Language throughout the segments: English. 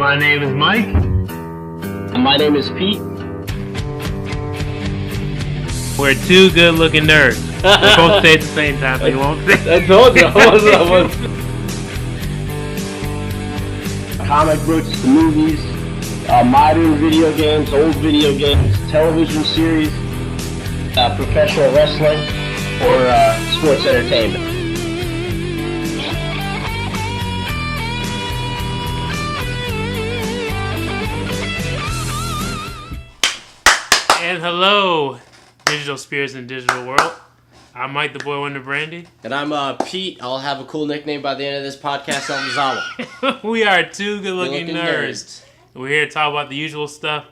My name is Mike. My name is Pete. We're two good-looking nerds. We're both say it at the same time, so you won't say. I told you. Comic books, the movies, modern video games, old video games, television series, professional wrestling, or sports entertainment. And hello, digital spirits in the digital world. I'm Mike, the boy Wonder Brandy. And I'm Pete. I'll have a cool nickname by the end of this podcast, Elmazawa. We are two good-looking nerds. We're here to talk about the usual stuff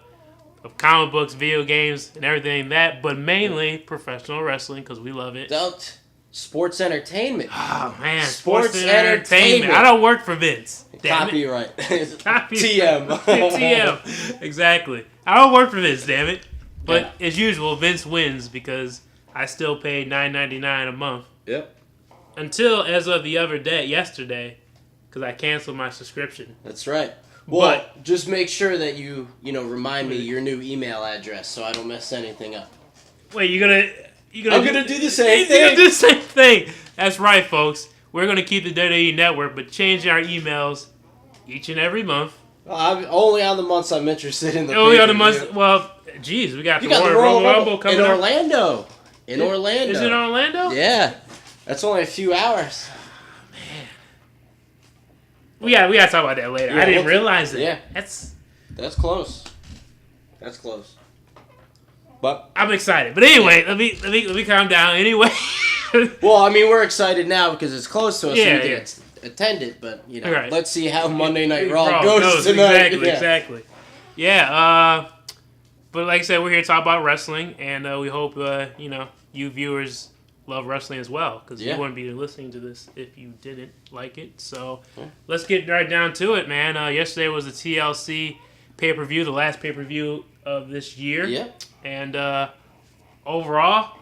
of comic books, video games, and everything that, but mainly professional wrestling because we love it. Sports entertainment. Oh, man. Sports entertainment. I don't work for Vince. Copyright. TM. TM. Exactly. I don't work for Vince, damn it. But as usual, Vince wins because I still paid $9.99 a month. Yep. Until, as of the other day, yesterday, because I canceled my subscription. That's right. Well, just make sure that you remind me your new email address so I don't mess anything up. Wait, I'm gonna do the same thing. You're gonna do the same thing. That's right, folks. We're gonna keep the WWE Network, but change our emails each and every month. I'm only on the months I'm interested in. Only on the months. Well, geez, we got the Royal Rumble coming in up. Orlando. In Orlando. Is it in Orlando? Yeah. That's only a few hours. Man. We gotta talk about that later. I didn't realize it. Yeah. That's close. That's close. But I'm excited. But anyway, let me calm down. Anyway. Well, I mean, we're excited now because it's close to us and we yeah. can attend it. But right. Let's see how Monday Night Raw goes tonight. Exactly. Yeah. But like I said, we're here to talk about wrestling, and we hope you viewers love wrestling as well, because you wouldn't be listening to this if you didn't like it. So let's get right down to it, man. Yesterday was the TLC pay-per-view, the last pay-per-view of this year. Yeah. And overall,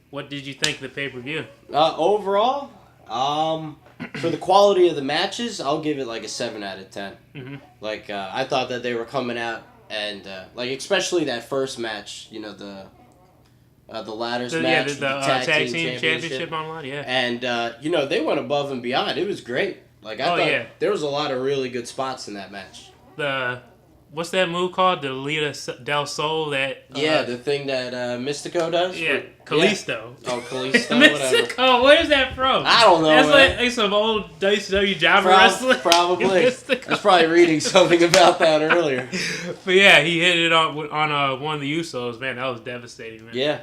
what did you think of the pay-per-view? Overall, for the quality of the matches, I'll give it like a 7 out of 10. Mm-hmm. Like, I thought that they were coming out and, especially that first match, the ladders match. The tag team championship online, yeah. And, they went above and beyond. It was great. Like, I thought there was a lot of really good spots in that match. What's that move called? The Lita del Sol that... the thing that Mystico does? Yeah, Kalisto. Yeah. Oh, Kalisto, Mystico, where's that from? I don't know, That's like some old WCW jobber wrestler. Probably. I was probably reading something about that earlier. But yeah, he hit it on one of the Usos. Man, that was devastating, man. Yeah.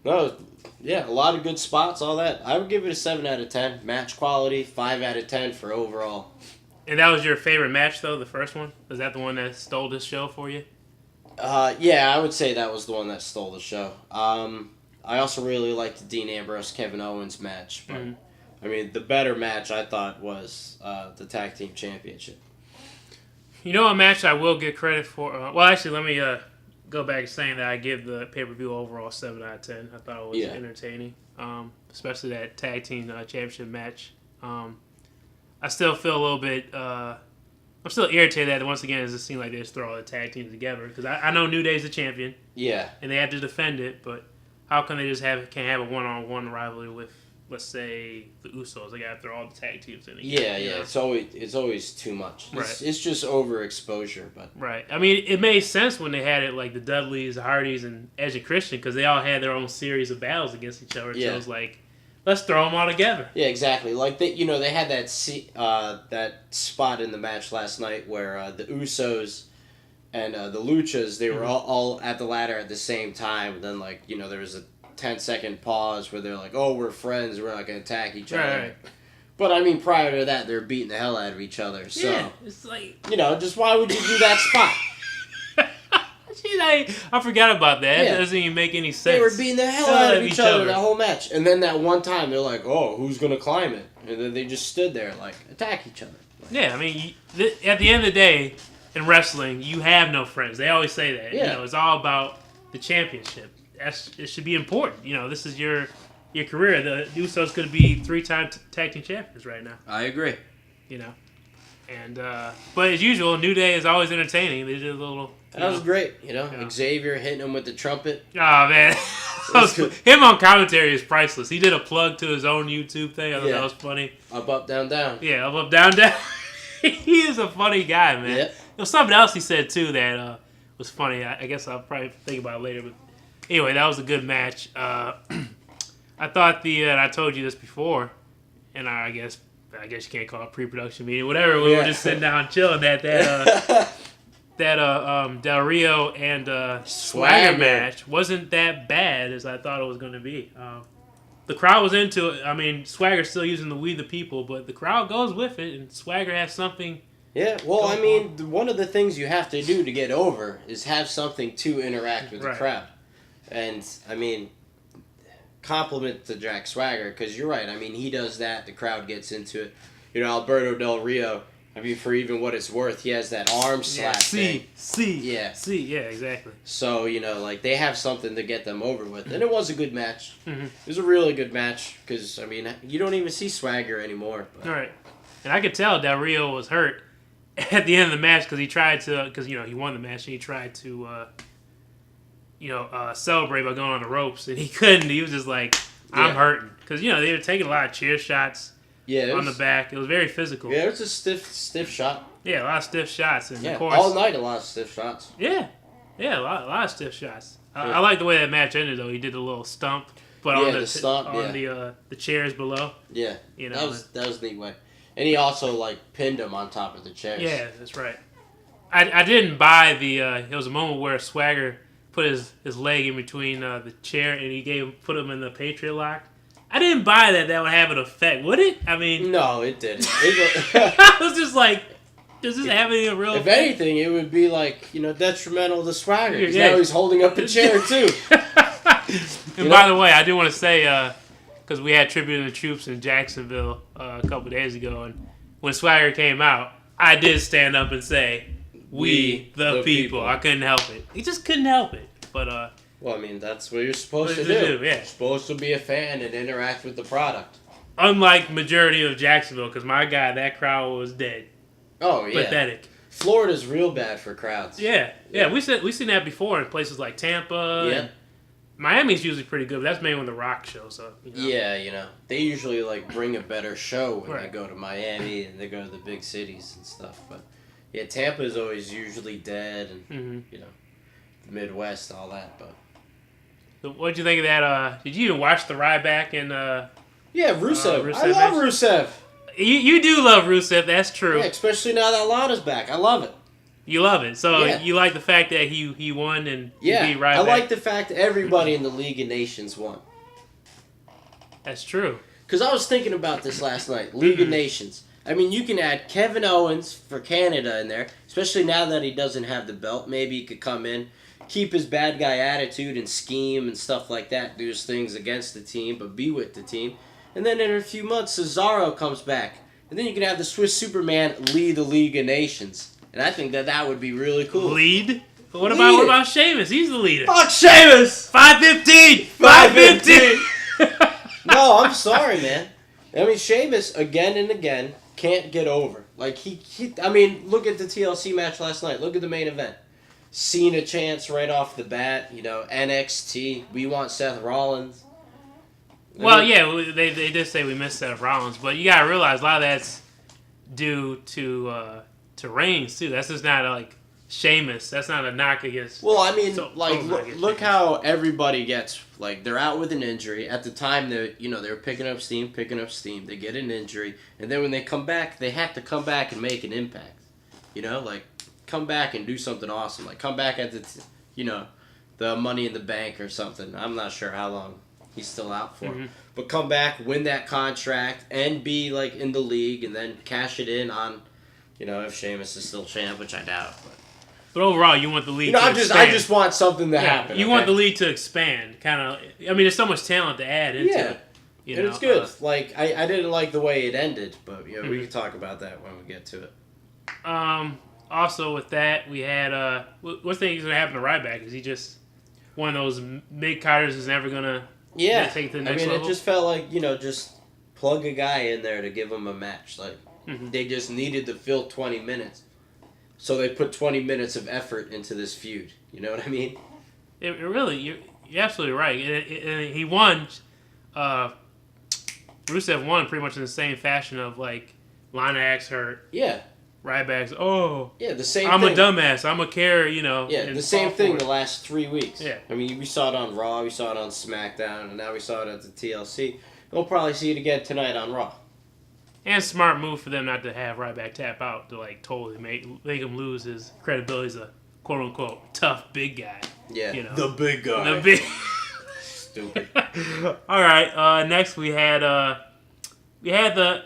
No, a lot of good spots, all that. I would give it a 7 out of 10. Match quality, 5 out of 10 for overall. And that was your favorite match, though, the first one? Was that the one that stole this show for you? Yeah, I would say that was the one that stole the show. I also really liked the Dean Ambrose-Kevin Owens match. But, I mean, the better match, I thought, was the Tag Team Championship. You know a match I will get credit for? Well, actually, let me go back to saying that I give the pay-per-view overall 7 out of 10. I thought it was entertaining, especially that Tag Team Championship match. I still feel a little bit... I'm still irritated that, once again, it just seems like they just throw all the tag teams together. Because I know New Day's the champion. Yeah. And they have to defend it, but how come they just can't have a one-on-one rivalry with, let's say, the Usos? They got to throw all the tag teams in together. Yeah. It's always too much. Right. It's just overexposure. But right. I mean, it made sense when they had it like the Dudleys, the Hardys, and Edge and Christian, because they all had their own series of battles against each other. So it was like... Let's throw them all together. Yeah, exactly. Like they had that spot in the match last night where the Usos and the Luchas, they were all at the ladder at the same time. And then there was a 10-second pause where they're like, "Oh, we're friends. We're not going to attack each other." Right. But I mean, prior to that, they're beating the hell out of each other. So it's like just why would you do that spot? I forgot about that. It doesn't even make any sense. They were beating the hell out of each other the whole match. And then that one time, they're like, oh, who's going to climb it? And then they just stood there, attack each other. Yeah, I mean, at the end of the day, in wrestling, you have no friends. They always say that. Yeah. It's all about the championship. It should be important. This is your career. The Usos could be 3-time tag team champions right now. I agree. And but as usual, New Day is always entertaining. They did a little. That was great, Xavier hitting him with the trumpet. Oh man, him on commentary is priceless. He did a plug to his own YouTube thing. I thought that was funny. Up, down, down. Yeah, up, down, down. He is a funny guy, man. Yep. There's something else he said too that was funny. I guess I'll probably think about it later. But anyway, that was a good match. I thought I told you this before, and I guess you can't call it pre-production meeting, whatever. We were just sitting down chilling. That Del Rio and Swagger match wasn't that bad as I thought it was going to be. The crowd was into it. I mean, Swagger's still using the "We the People," but the crowd goes with it, and Swagger has something. Yeah, well, I mean, one of the things you have to do to get over is have something to interact with the crowd. And, I mean, compliment to Jack Swagger, because you're right. I mean, he does that. The crowd gets into it. Alberto Del Rio, I mean, for even what it's worth, he has that arm slap thing. Yeah, exactly. So, they have something to get them over with. And it was a good match. Mm-hmm. It was a really good match, because, I mean, you don't even see Swagger anymore. But. All right. And I could tell Del Rio was hurt at the end of the match because he tried to, he won the match and he tried to, celebrate by going on the ropes and he couldn't. He was just like, I'm hurting. Because, they were taking a lot of chair shots on the back. It was very physical. Yeah, it was a stiff shot. Yeah, a lot of stiff shots. And of course, all night a lot of stiff shots. Yeah, a lot of stiff shots. I like the way that match ended, though. He did a little stump. But on the chairs below. Yeah, that was a neat way. And he also, pinned him on top of the chairs. Yeah, that's right. I didn't buy it was a moment where Swagger put his leg in between the chair and he put him in the Patriot lock. I didn't buy that would have an effect, would it? I mean... No, it didn't. I was just like, does this have any real effect? If anything, it would be, detrimental to Swagger. Because now he's holding up a chair, too. And by the way, I do want to say... because we had Tribute to the Troops in Jacksonville a couple days ago, and when Swagger came out, I did stand up and say, "We the people." I couldn't help it. He just couldn't help it. But well, I mean, that's what you're supposed to do. Yeah, you're supposed to be a fan and interact with the product. Unlike majority of Jacksonville, because my God, that crowd was dead. Oh yeah, pathetic. Florida's real bad for crowds. Yeah. We seen that before in places like Tampa. Yeah. And Miami's usually pretty good, but that's mainly when The Rock shows up. Yeah, they usually bring a better show when they go to Miami and they go to the big cities and stuff. But yeah, Tampa is always usually dead, and the Midwest, all that. But so what'd you think of that? Did you even watch the Ryback and? Yeah, Rusev. I love Rusev. You do love Rusev. That's true. Yeah, especially now that Lana's back. I love it. You love it. So you like the fact that he won and he beat Ryback? I like the fact that everybody in the League of Nations won. That's true. Because I was thinking about this last night. League of Nations. I mean, you can add Kevin Owens for Canada in there, especially now that he doesn't have the belt. Maybe he could come in, keep his bad guy attitude and scheme and stuff like that, do his things against the team, but be with the team. And then in a few months, Cesaro comes back. And then you can have the Swiss Superman lead the League of Nations. And I think that would be really cool. Lead? What about Sheamus? He's the leader. Fuck Sheamus! 515! 515! No, I'm sorry, man. I mean, Sheamus, again and again, can't get over. I mean, look at the TLC match last night. Look at the main event. Cena chants right off the bat. NXT. We want Seth Rollins. They did say we missed Seth Rollins, but you gotta realize a lot of that's due to Reigns too. That's just not Sheamus. That's not a knock against. Well, I mean, look how everybody gets. They're out with an injury. At the time, they were picking up steam. They get an injury, and then when they come back, they have to come back and make an impact. Come back and do something awesome. Come back at the Money in the Bank or something. I'm not sure how long he's still out for, but come back, win that contract, and be in the league, and then cash it in on. If Sheamus is still champ, which I doubt. But overall, you want the league to expand. I just want something to happen. You want the league to expand. I mean, there's so much talent to add into it. And it's good. I didn't like the way it ended, but we can talk about that when we get to it. Also, with that, we had... what think is going to happen to Ryback? Is he just one of those mid-carders who's never going to take it to the next level? It just felt like, plug a guy in there to give him a match. Like, they just needed to fill 20 minutes. So they put 20 minutes of effort into this feud. You know what I mean? It really, you're absolutely right. And he won. Rusev won pretty much in the same fashion of like, Lanax hurt. Yeah. Ryback's, the same I'm thing. a dumbass. I'm a care, Yeah, the same thing the last 3 weeks. Yeah. I mean, we saw it on Raw, we saw it on SmackDown, and now we saw it at the TLC. We'll probably see it again tonight on Raw. And smart move for them not to have Ryback tap out to like totally make him lose his credibility as a quote unquote tough big guy. Yeah, you know? the big guy. The big. Stupid. All right. Next we had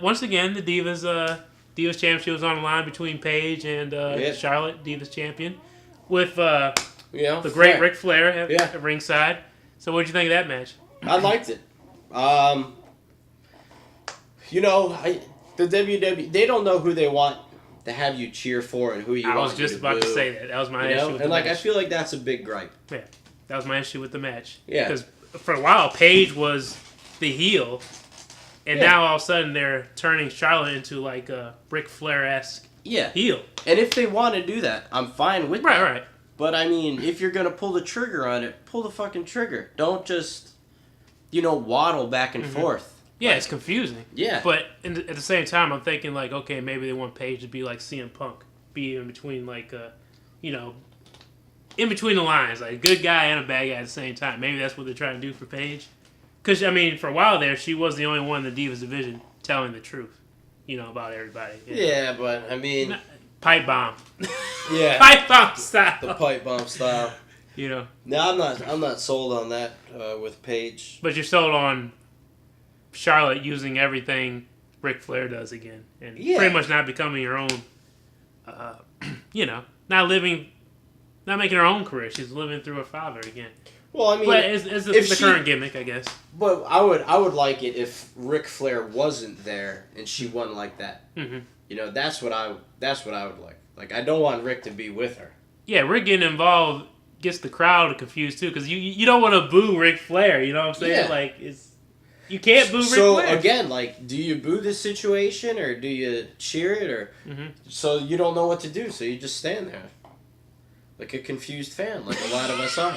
once again the Divas Championship was on the line between Paige and Charlotte, Divas Champion, with the great Ric Flair at ringside. So what did you think of that match? I liked it. The WWE, they don't know who they want to have you cheer for and who you want to I was just about to say that. That was my issue with the match. I feel like that's a big gripe. Yeah, that was my issue with the match. Yeah. Because for a while, Paige was the heel, and now all of a sudden they're turning Charlotte into like a Ric Flair-esque heel. And if they want to do that, I'm fine with that. Right. But I mean, if you're going to pull the trigger on it, pull the fucking trigger. Don't just, waddle back and forth. Yeah, it's confusing. Yeah. But at the same time, I'm thinking, like, okay, maybe they want Paige to be like CM Punk. Be in between, like, in between the lines. Like, a good guy and a bad guy at the same time. Maybe that's what they're trying to do for Paige. Because, I mean, for a while there, she was the only one in the Divas division telling the truth, about everybody. Yeah, but, I mean... Pipe bomb. Yeah. Pipe bomb style. The pipe bomb style. No, I'm not sold on that with Paige. But you're sold on Charlotte using everything Ric Flair does again, and pretty much not becoming her own. Not making her own career. She's living through her father again. Well, I mean, but it's the current gimmick, I guess. But I would like it if Ric Flair wasn't there and she won like that. Mm-hmm. That's what I would like. Like, I don't want Rick to be with her. Yeah, Rick getting involved gets the crowd confused too, because you don't want to boo Ric Flair. You know what I'm saying? Yeah. Like you can't boo Ric Flair. So again, like, do you boo the situation or do you cheer it or? Mm-hmm. So you don't know what to do, so you just stand there, like a confused fan, like a lot of us are.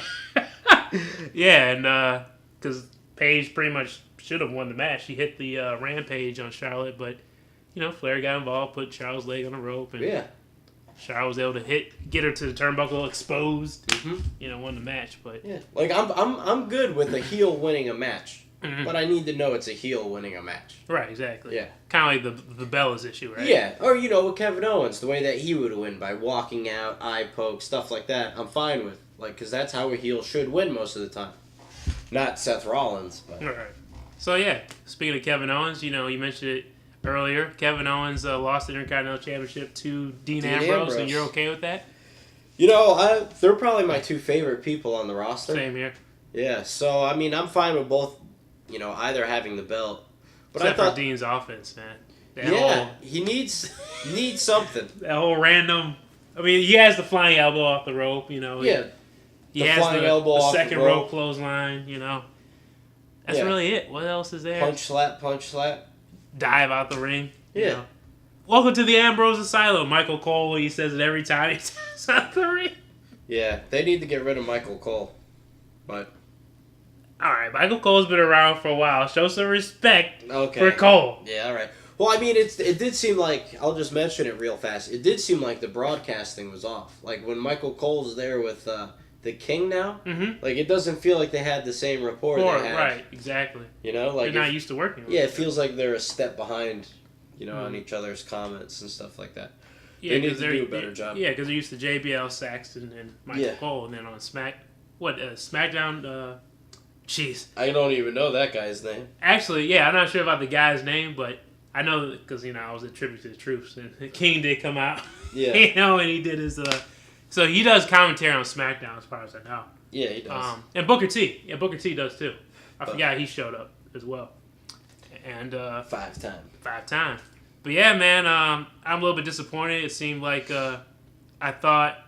Yeah, and because Paige pretty much should have won the match. She hit the rampage on Charlotte, but Flair got involved, put Charlotte's leg on the rope, and Charlotte was able to get her to the turnbuckle exposed. Mm-hmm. Won the match, but like I'm good with a heel winning a match, but I need to know it's a heel winning a match. Right, exactly. Yeah, kind of like the Bella's issue, right? Yeah, or with Kevin Owens, the way that he would win by walking out, eye poke, stuff like that. I'm fine with, because that's how a heel should win most of the time. Not Seth Rollins, but right. So speaking of Kevin Owens, you mentioned it earlier. Kevin Owens lost the Intercontinental Championship to Dean Ambrose, and you're okay with that? They're probably my two favorite people on the roster. Same here. Yeah, so I mean, I'm fine with both. Either having the belt, but except I thought for Dean's offense, man. He needs something. That whole random. I mean, he has the flying elbow off the rope. He has the second rope clothesline. That's really it. What else is there? Punch slap. Dive out the ring. Yeah. Welcome to the Ambrose Asylum. Michael Cole, he says it every time he dives out the ring. Yeah, they need to get rid of Michael Cole. But alright, Michael Cole's been around for a while. Show some respect for Cole. Yeah, alright. Well, I mean, it did seem like, I'll just mention it real fast, it did seem like the broadcasting was off. Like, when Michael Cole's there with the King now, like, it doesn't feel like they had the same rapport they had. Right, exactly. Like they're not used to working with it feels like they're a step behind, on each other's comments and stuff like that. Yeah, they need to do a better job. Yeah, because they're used to JBL, Saxton, and Michael Cole, and then on SmackDown, jeez. I don't even know that guy's name. Actually, I'm not sure about the guy's name, but I know because, I was a tribute to the troops, and King did come out, yeah. And he did his, so he does commentary on SmackDown as far as I know. Yeah, he does. And Booker T. Yeah, Booker T does too. I forgot he showed up as well. And 5 times. But yeah, man, I'm a little bit disappointed. It seemed like I thought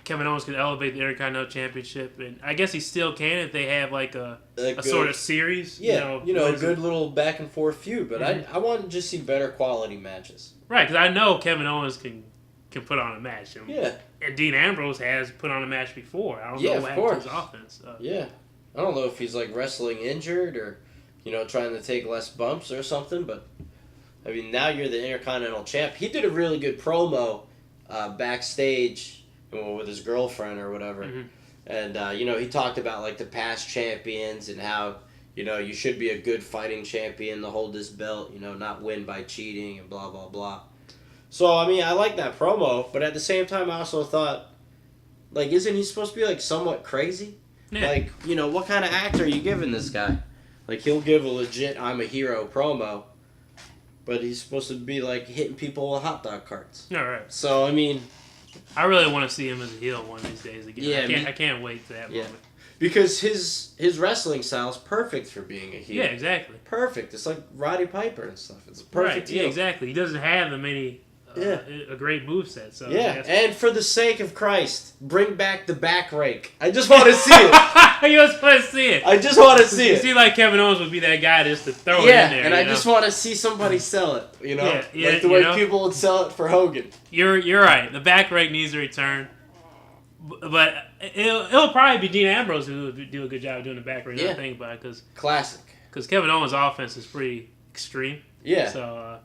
Kevin Owens could elevate the Intercontinental Championship, and I guess he still can if they have like a sort of series. Yeah, a good little back and forth feud. But I want to just see better quality matches. Right, because I know Kevin Owens can put on a match. And, and Dean Ambrose has put on a match before. I don't know what happened to his offense. I don't know if he's like wrestling injured or trying to take less bumps or something. But I mean, now you're the Intercontinental Champ. He did a really good promo backstage. With his girlfriend or whatever. And, he talked about, like, the past champions and how, you should be a good fighting champion to hold this belt, not win by cheating and blah, blah, blah. So, I mean, I like that promo, but at the same time, I also thought, like, isn't he supposed to be, like, somewhat crazy? Yeah. Like, what kind of actor are you giving this guy? Like, he'll give a legit I'm a hero promo, but he's supposed to be, like, hitting people with hot dog carts. All right. So, I mean... I really want to see him as a heel one of these days again. Yeah, I can't wait for that moment. Because his wrestling style is perfect for being a heel. Yeah, exactly. Perfect. It's like Roddy Piper and stuff. It's a perfect heel. Yeah, exactly. He doesn't have a great moveset. So and for the sake of Christ, bring back the back rake. I just want to see it. You just want to see it. I just want to see it. You see, like Kevin Owens would be that guy just to throw it in there. And I just want to see somebody sell it. Like the way people would sell it for Hogan. You're right. The back rake needs to return. But it'll probably be Dean Ambrose who would do a good job doing the back rake. I think about it, classic. Because Kevin Owens' offense is pretty extreme. Yeah. So.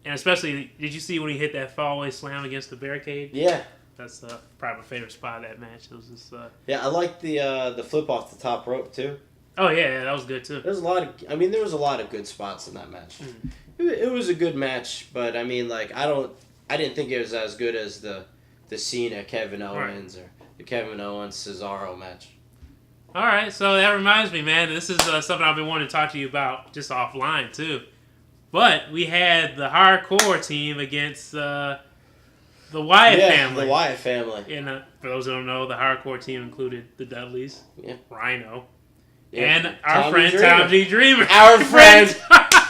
And especially, did you see when he hit that fallaway slam against the barricade? Yeah. That's probably my favorite spot of that match. It was just, I like the flip off the top rope, too. Oh, yeah, that was good, too. There was a lot of good spots in that match. It was a good match, but, I mean, like, I didn't think it was as good as the Cena Kevin Owens or the Kevin Owens Cesaro match. All right, so that reminds me, man, this is something I've been wanting to talk to you about just offline, too. But we had the hardcore team against the Wyatt family. The Wyatt family. And for those who don't know, the hardcore team included the Dudleys, Rhino, and our friend Tom G. Dreamer. Our friend.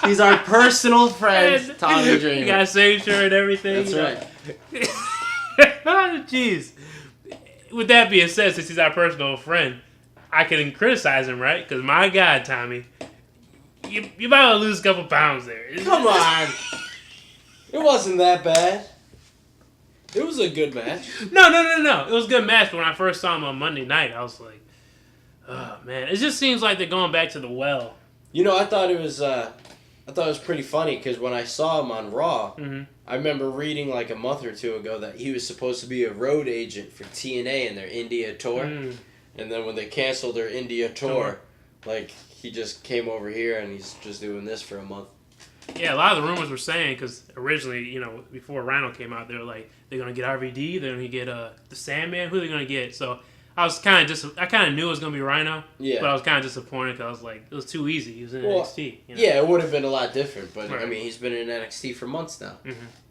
He's our personal friend, Tommy Dreamer. You got a same shirt and everything. That's right. Jeez. With that being said, since he's our personal friend, I can criticize him, right? Because my God, Tommy. You might want to lose a couple pounds there. Come on. It wasn't that bad. It was a good match. No. It was a good match, but when I first saw him on Monday night, I was like, oh, man. It just seems like they're going back to the well. I thought it was pretty funny because when I saw him on Raw, I remember reading like a month or two ago that he was supposed to be a road agent for TNA in their India tour. And then when they canceled their India tour, like... He just came over here and he's just doing this for a month. Yeah, a lot of the rumors were saying, because originally, before Rhino came out, they were like, they're going to get RVD, they're going to get the Sandman, who are they going to get? So I was kind of I kind of knew it was going to be Rhino, but I was kind of disappointed because I was like, it was too easy. He was in NXT. Yeah, it would have been a lot different, but I mean, he's been in NXT for months now.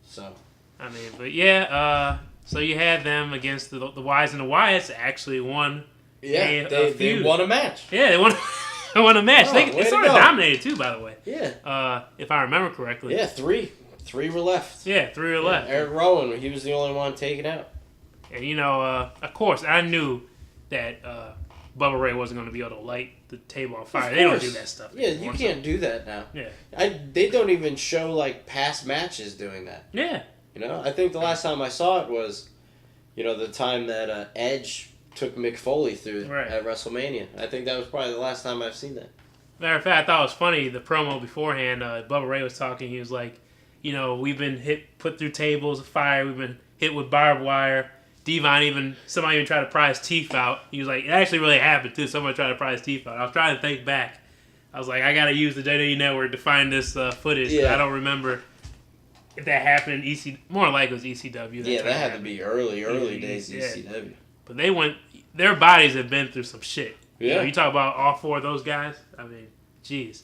So. I mean, but yeah, so you had them against the Wyatts, and the Wyatts actually won they won a match. Yeah, they won. I won a match. They sort of dominated too, by the way. Yeah. If I remember correctly. Yeah, three were left. Yeah, 3 were left. Eric Rowan, he was the only one taken out. And of course, I knew that Bubba Ray wasn't going to be able to light the table on fire. They don't do that stuff. Yeah, you can't do that now. Yeah. They don't even show like past matches doing that. Yeah. I think the last time I saw it was, the time that Edge took Mick Foley through at WrestleMania. I think that was probably the last time I've seen that. Matter of fact, I thought it was funny, the promo beforehand, Bubba Ray was talking, he was like, we've been put through tables of fire, we've been hit with barbed wire, somebody even tried to pry his teeth out. He was like, it actually really happened too, somebody tried to pry his teeth out. I was trying to think back. I was like, I gotta use the WWE Network to find this footage, because I don't remember if that happened in more like it was ECW. That had to be early days of ECW. But their bodies have been through some shit. Yeah. You talk about all 4 of those guys. I mean, jeez.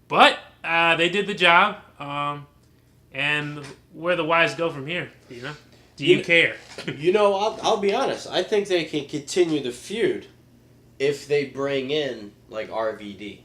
But they did the job. And where the Wyatts go from here, Do you care? I'll be honest. I think they can continue the feud if they bring in like RVD.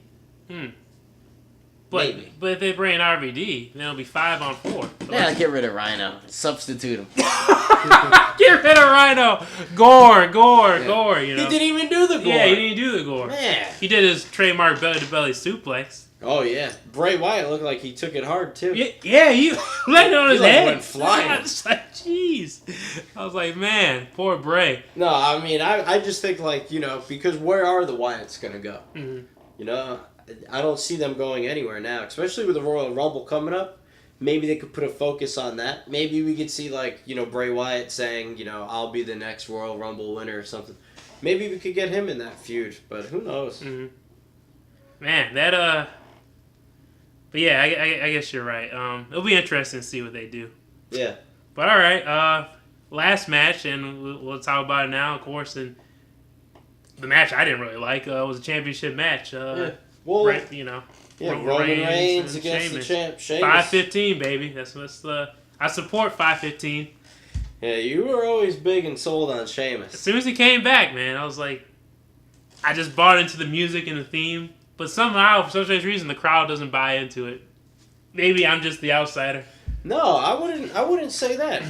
Maybe. But if they bring in RVD, then it'll be 5-on-4. Yeah, get rid of Rhino. Substitute him. Get rid of Rhino. Gore. You know. He didn't even do the gore. Yeah, he didn't do the gore. Man. He did his trademark belly-to-belly suplex. Oh, yeah. Bray Wyatt looked like he took it hard, too. Yeah, he landed on his head. He went flying. I was like, jeez. I was like, man, poor Bray. No, I mean, I just think, like, you know, because where are the Wyatts going to go? Mm-hmm. You know, I don't see them going anywhere now, especially with the Royal Rumble coming up. Maybe they could put a focus on that. Maybe we could see, like, you know, Bray Wyatt saying, you know, I'll be the next Royal Rumble winner or something. Maybe we could get him in that feud, but who knows? Mm-hmm. Man, that, But yeah, I guess you're right. It'll be interesting to see what they do. Yeah. But all right, last match, and we'll talk about it now, of course. And the match I didn't really like was a championship match. Yeah. Well, right, you know. Yeah, Roman Reigns against the champ, Sheamus. 5:15, baby. That's I support 5:15. Yeah, you were always big and sold on Sheamus. As soon as he came back, man, I was like, I just bought into the music and the theme. But somehow, for some strange reason, the crowd doesn't buy into it. Maybe I'm just the outsider. No, I wouldn't say that.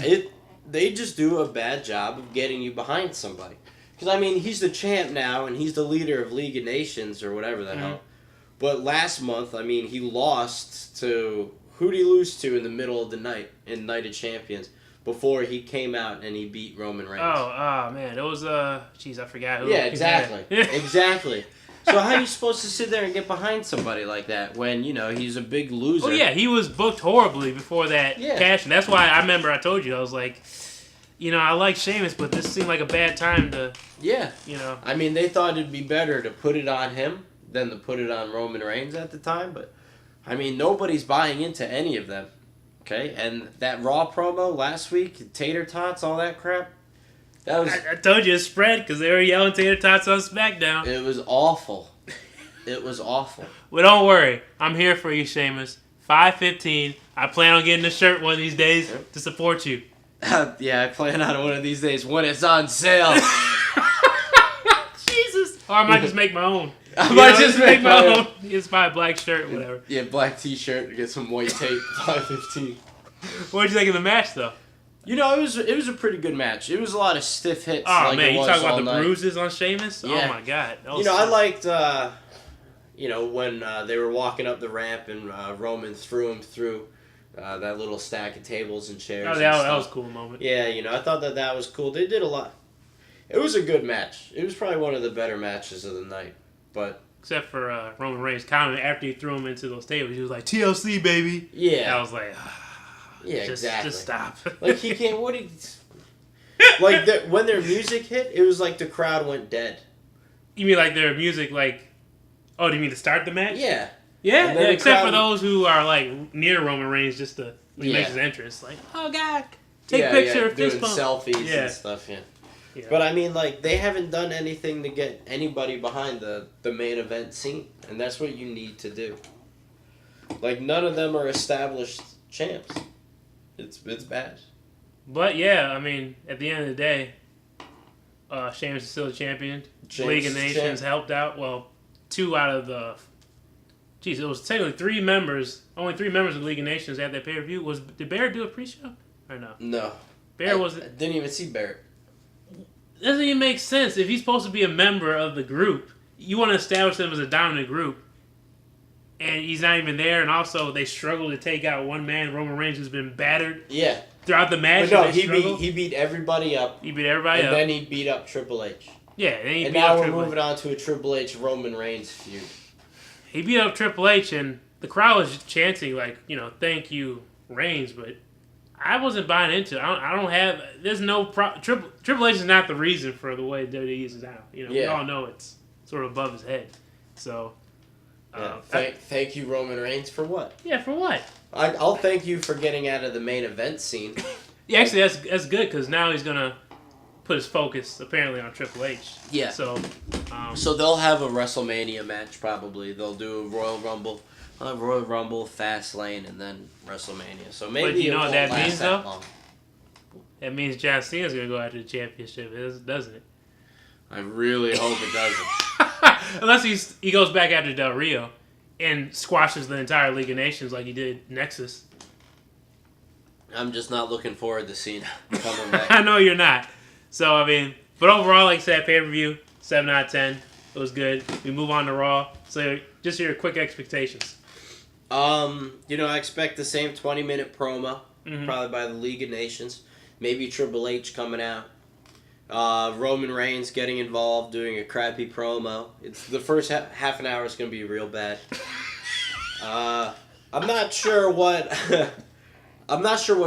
They just do a bad job of getting you behind somebody. Because, I mean, he's the champ now, and he's the leader of League of Nations, or whatever the hell. But last month, I mean, he lost to... Who'd he lose to in the middle of the night, in Night of Champions, before he came out and he beat Roman Reigns? Oh man. It was, jeez, I forgot who. Yeah, exactly. Exactly. So how are you supposed to sit there and get behind somebody like that when, you know, he's a big loser? Oh, yeah, he was booked horribly before that cash. And that's why I remember I told you, I was like, you know, I like Sheamus, but this seemed like a bad time to, you know. I mean, they thought it'd be better to put it on him than to put it on Roman Reigns at the time. But, I mean, nobody's buying into any of them. Okay? And that Raw promo last week, tater tots, all that crap. That was, I told you it spread because they were yelling tater tots on SmackDown. It was awful. It was awful. Well, don't worry. I'm here for you, Sheamus. 5:15. I plan on getting a shirt one of these days to support you. Yeah, I plan on one of these days when it's on sale. Jesus. Or I might just make my own. I might just make my own. Just buy a black shirt or whatever. Yeah, black t-shirt, get some white tape, 5:15. What did you think of the match, though? You know, it was a pretty good match. It was a lot of stiff hits. Oh, like man, you talk about the night. Bruises on Sheamus? Yeah. Oh, my God. You know, I liked, you know, when they were walking up the ramp and Roman threw him through that little stack of tables and chairs. Oh, that was a cool moment. Yeah, you know, I thought that was cool. They did a lot. It was a good match. It was probably one of the better matches of the night. But except for Roman Reigns' comment after he threw him into those tables, he was like, TLC, baby. Yeah. I was like, yeah, exactly. Just stop. Like, he can't, like, when their music hit, it was like the crowd went dead. You mean like their music, like, oh, do you mean to start the match? Yeah. Yeah, except for those who are, like, near Roman Reigns just to, when he makes his entrance. Like, oh, God, take a picture, doing fist bump. selfies and stuff, yeah. But, I mean, like, they haven't done anything to get anybody behind the main event scene, and that's what you need to do. Like, none of them are established champs. It's bad. But, yeah, I mean, at the end of the day, Sheamus is still a champion. League of Nations helped out. Well, 2 out of the... Jeez, it was technically 3 members. Only 3 members of the League of Nations at that pay-per-view. Did Barrett do a pre-show? Or no? No. Barrett I wasn't... didn't even see Barrett. Doesn't even make sense. If he's supposed to be a member of the group, you want to establish them as a dominant group, and he's not even there, and also they struggle to take out one man, Roman Reigns, who's been battered throughout the match. But no, he beat everybody up. He beat everybody up. And then he beat up Triple H. Yeah, and now we're moving on to a Triple H Roman Reigns feud. He beat up Triple H, and the crowd was just chanting, like, you know, thank you, Reigns, but I wasn't buying into it. I don't have... There's no... Triple H is not the reason for the way WWE is now. You know, we all know it's sort of above his head. So... thank you, Roman Reigns, for what? Yeah, for what? I'll thank you for getting out of the main event scene. Yeah, actually, that's good, because now he's going to put his focus, apparently, on Triple H. Yeah. So they'll have a WrestleMania match, probably. They'll do a Royal Rumble. They'll have Royal Rumble, Fastlane, and then WrestleMania. So maybe but you know what that means, though? Long. That means John Cena's going to go after the championship, doesn't it? I really hope it doesn't. Unless he goes back after Del Rio. and squashes the entire League of Nations like he did Nexus. I'm just not looking forward to Cena coming back. I know you're not. So, I mean, but overall, like I said, pay-per-view, 7 out of 10. It was good. We move on to Raw. So, just your quick expectations. I expect the same 20-minute promo, probably by the League of Nations. Maybe Triple H coming out. Roman Reigns getting involved, doing a crappy promo. It's the first half an hour is going to be real bad. I'm not sure what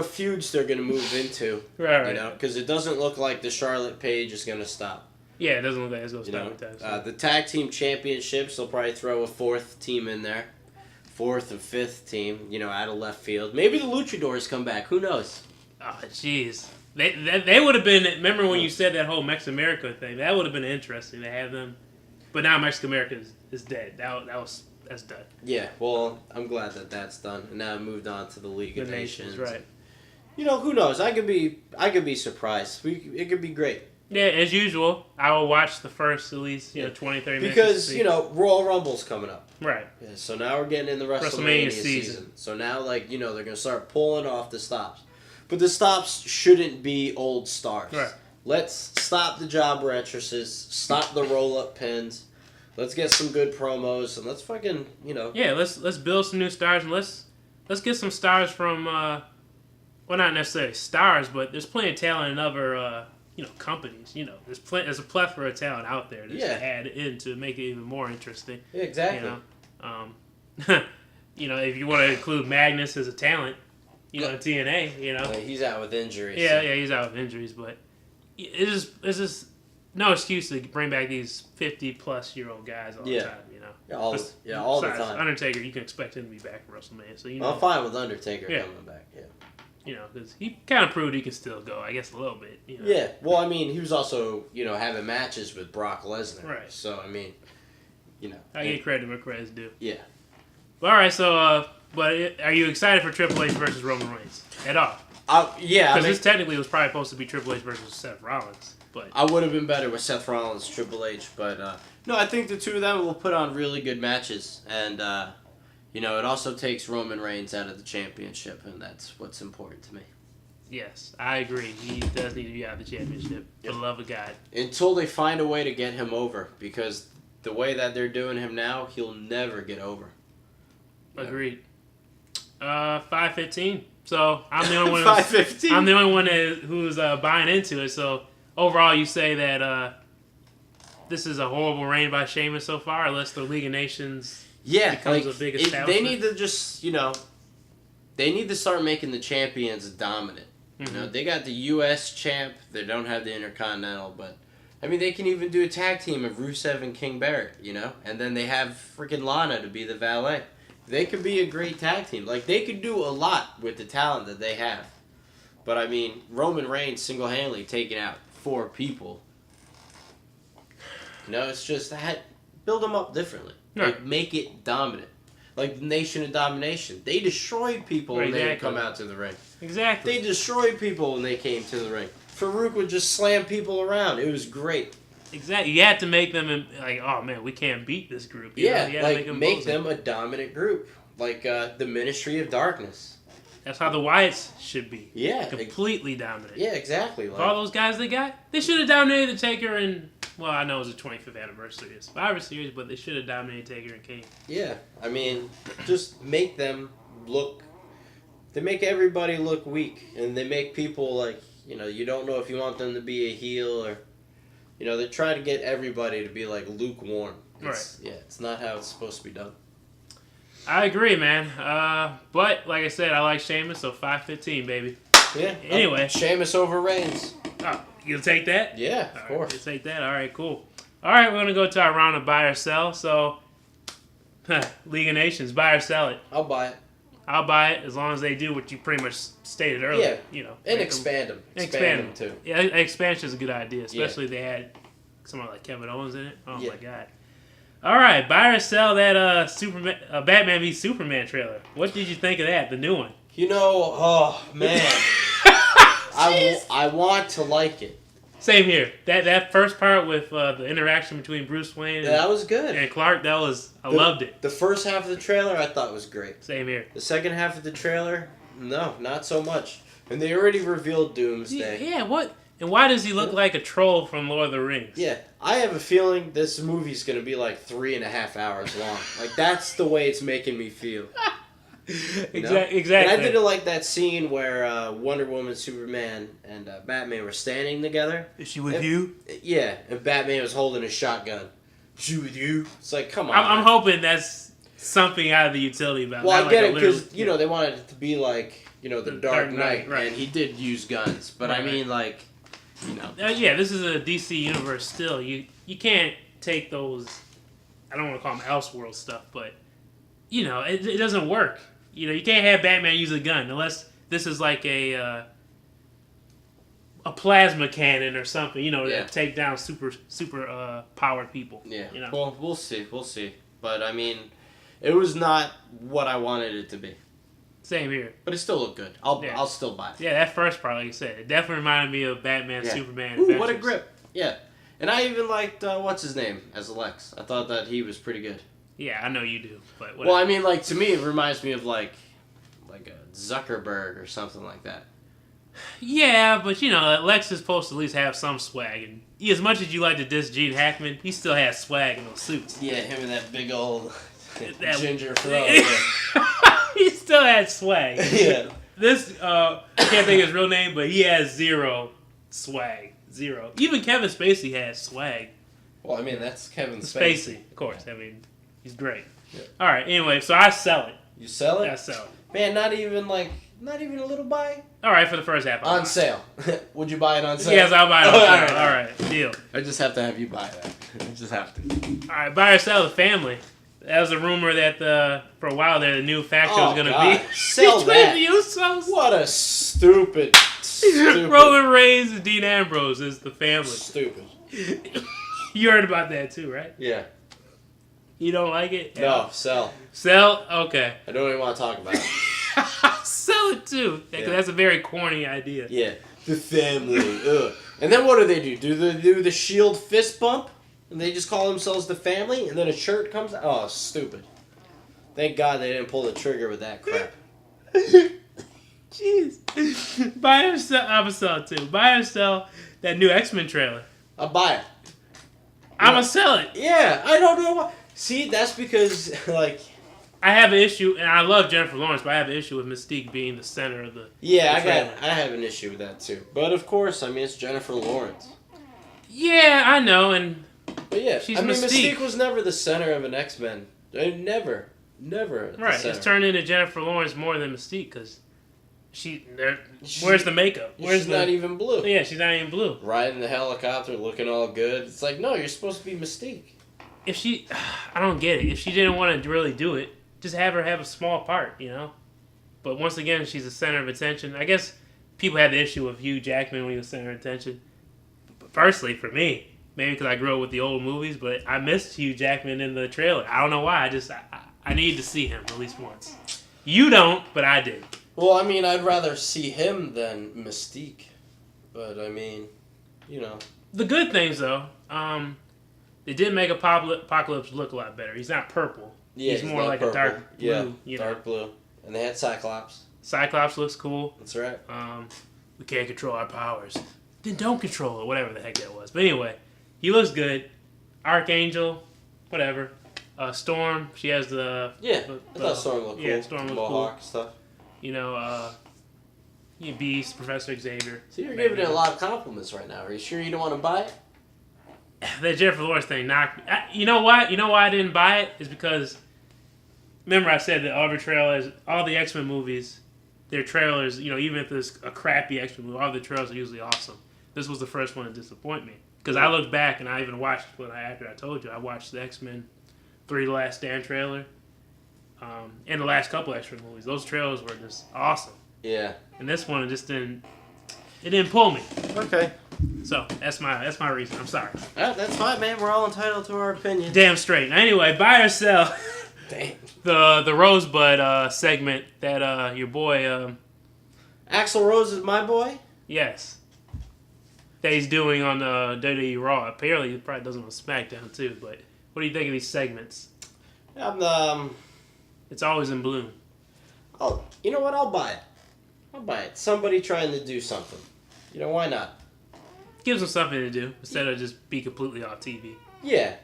feuds they're going to move into. Right. Because it doesn't look like the Charlotte Page is going to stop. Yeah, it doesn't look like it's going to stop with that. So. The tag team championships, they'll probably throw a fourth team in there. Fourth and fifth team, out of left field. Maybe the Luchadors come back. Who knows? Oh, jeez. They would have been... Remember when you said that whole Mexican America thing? That would have been interesting to have them. But now Mexican America is dead. That's done. Yeah, well, I'm glad that that's done. And now I moved on to the League of Nations. Right. Who knows? I could be surprised. It could be great. Yeah, as usual, I will watch the first at least 20, 30 minutes. Because, Royal Rumble's coming up. Right. Yeah, so now we're getting in the WrestleMania season. So now, they're going to start pulling off the stops. But the stops shouldn't be old stars. Right. Let's stop the job entrances, stop the roll-up pins. Let's get some good promos, and let's fucking, Yeah, let's build some new stars, and let's get some stars from, well, not necessarily stars, but there's plenty of talent in other, companies. There's a plethora of talent out there to add in to make it even more interesting. Yeah, exactly. If you want to include Magnus as a talent, TNA, he's out with injuries. Yeah, he's out with injuries, but it's just no excuse to bring back these 50-plus-year-old guys all the time, all the time. Undertaker, you can expect him to be back for WrestleMania, so I'm fine with Undertaker coming back, because he kind of proved he can still go, I guess, a little bit. Yeah, well, I mean, he was also, having matches with Brock Lesnar. Right. So, I mean, I give credit where credit's due. Yeah. All right, so, but are you excited for Triple H versus Roman Reigns at all? Yeah. Because this technically was probably supposed to be Triple H versus Seth Rollins. But I would have been better with Seth Rollins, Triple H, but, no, I think the two of them will put on really good matches, and, it also takes Roman Reigns out of the championship, and that's what's important to me. Yes, I agree. He does need to be out of the championship, for the love of God. Until they find a way to get him over, because the way that they're doing him now, he'll never get over. Agreed. 5:15. So I'm the only one. 5:15. I'm the only one who's buying into it. So overall, you say that this is a horrible reign by Sheamus so far, unless the League of Nations becomes a big establishment. They need to just they need to start making the champions dominant. Mm-hmm. They got the U.S. champ. They don't have the Intercontinental, but I mean they can even do a tag team of Rusev and King Barrett. And then they have freaking Lana to be the valet. They could be a great tag team. They could do a lot with the talent that they have. But, I mean, Roman Reigns single-handedly taking out 4 people. It's just build them up differently. Right. Make it dominant. Like the Nation of Domination. They destroyed people when they come out to the ring. Exactly. They destroyed people when they came to the ring. Farouk would just slam people around. It was great. Exactly. You had to make them oh man, we can't beat this group. You make them a dominant group. Like the Ministry of Darkness. That's how the Wyatts should be. Yeah. Completely dominant. Yeah, exactly. All those guys they got, they should have dominated the Taker and, well, I know it was the 25th anniversary of Survivor Series, but they should have dominated Taker and Kane. Yeah. I mean, just make them look, they make everybody look weak. And they make people you don't know if you want them to be a heel or... they try to get everybody to be lukewarm. Right. Yeah, it's not how it's supposed to be done. I agree, man. But like I said, I like Sheamus, so 5:15, baby. Yeah. Anyway, Sheamus over Reigns. Oh, you'll take that? Yeah, of course. You'll take that. All right, cool. All right, we're gonna go to our round of buy or sell. So, League of Nations, buy or sell it. I'll buy it. I'll buy it as long as they do what you pretty much stated earlier. Yeah. And expand them. Expand them too. Yeah, expansion is a good idea, especially if they had someone like Kevin Owens in it. Oh my God. All right, buy or sell that Batman v Superman trailer. What did you think of that? The new one. Oh man, I want to like it. Same here. That first part with the interaction between Bruce Wayne that was good. And Clark, I loved it. The first half of the trailer I thought was great. Same here. The second half of the trailer, no, not so much. And they already revealed Doomsday. Yeah, what? And why does he look like a troll from Lord of the Rings? Yeah, I have a feeling this movie's going to be like 3.5 hours long. Like, that's the way it's making me feel. Exactly. And I didn't like that scene where Wonder Woman, Superman, and Batman were standing together. Is she with you? Yeah, and Batman was holding a shotgun. Is she with you? It's like, come on. I'm hoping that's something out of the utility belt. Well, I get it, because, they wanted it to be like, the Dark Knight, right. And he did use guns. But right. I mean, like, yeah, this is a DC universe still. You can't take those, I don't want to call them Elseworld stuff, but, it doesn't work. You can't have Batman use a gun unless this is like a plasma cannon or something, to take down super powered people. Yeah. Well, we'll see. But I mean, it was not what I wanted it to be. Same here. But it still looked good. I'll still buy it. Yeah, that first part, like you said, it definitely reminded me of Batman, Superman. Ooh, what a grip. Yeah. And I even liked, what's his name, as Lex. I thought that he was pretty good. Yeah, I know you do, but whatever. Well, I mean, like, to me, it reminds me of, like a Zuckerberg or something like that. Yeah, but, Lex is supposed to at least have some swag. And as much as you like to diss Gene Hackman, he still has swag in those suits. Yeah, him and that big old ginger throat. He still had swag. Yeah. This, I can't think of his real name, but he has zero swag. Zero. Even Kevin Spacey has swag. Well, I mean, that's Kevin Spacey. Of course. I mean, he's great. Yeah. All right, anyway, so I sell it. You sell it? I sell it. Man, not even a little buy? All right, for the first half. On sale. Would you buy it on sale? Yes, I'll buy it on sale. All right, deal. I just have to have you buy that. I just have to. All right, buy or sell the family. That was a rumor that for a while there, the new faction was going to be sell that. the Usos. What a stupid. Roman Reigns and Dean Ambrose is the family. Stupid. You heard about that too, right? Yeah. You don't like it? No, sell. Sell? Okay. I don't even want to talk about it. Sell it too. Because that's a very corny idea. Yeah. The family. Ugh. And then what do? Do they do the Shield fist bump? And they just call themselves the family? And then a shirt comes out? Oh, stupid. Thank God they didn't pull the trigger with that crap. Jeez. Buy or sell? I'm going to sell it too. Buy or sell that new X-Men trailer? I'll buy it. I'm going to sell it. Yeah, I don't know why. See, that's because, like... I have an issue, and I love Jennifer Lawrence, but I have an issue with Mystique being the center of the I have an issue with that, too. But, of course, I mean, it's Jennifer Lawrence. Yeah, I know, But, yeah, she's Mystique was never the center of an X-Men. Never. Right, it's turned into Jennifer Lawrence more than Mystique, because where's the makeup? She's not even blue. Yeah, she's not even blue. Riding the helicopter, looking all good. It's like, no, you're supposed to be Mystique. I don't get it. If she didn't want to really do it, just have her have a small part, But once again, she's the center of attention. I guess people had the issue of Hugh Jackman when he was center of attention. But personally, for me, maybe because I grew up with the old movies, but I missed Hugh Jackman in the trailer. I don't know why. I need to see him at least once. You don't, but I did. Well, I mean, I'd rather see him than Mystique. But, I mean, The good things, though, they did make Apocalypse look a lot better. He's not purple. Yeah, he's more like purple. A dark blue. Yeah, dark blue. And they had Cyclops. Cyclops looks cool. That's right. We can't control our powers. Then don't control it, whatever the heck that was. But anyway, he looks good. Archangel, whatever. Storm, she has the... Yeah, I thought Storm looked cool. Yeah, Storm looked Mohawk stuff. Beast, Professor Xavier. So you're giving it a lot of compliments right now. Are you sure you don't want to buy it? That Jennifer Lawrence thing knocked me. You know why? You know why I didn't buy it? Is because... Remember I said that all the X-Men movies, their trailers, even if it's a crappy X-Men movie, all the trailers are usually awesome. This was the first one to disappoint me. Because I looked back and I even watched, after I told you, I watched the X-Men 3 The Last Stand trailer. And the last couple X-Men movies. Those trailers were just awesome. Yeah. And this one just didn't pull me. Okay. So that's my reason. I'm sorry. That's fine, man. We're all entitled to our opinion. Damn straight. Anyway, buy or sell. Damn. The Rosebud segment that your boy Axl Rose is my boy? Yes. that he's doing on WWE Raw. Apparently, he probably does it on SmackDown too. But what do you think of these segments? It's always in bloom. Oh, you know what? I'll buy it. Somebody trying to do something. Why not? Gives them something to do instead of just be completely off TV. Yeah,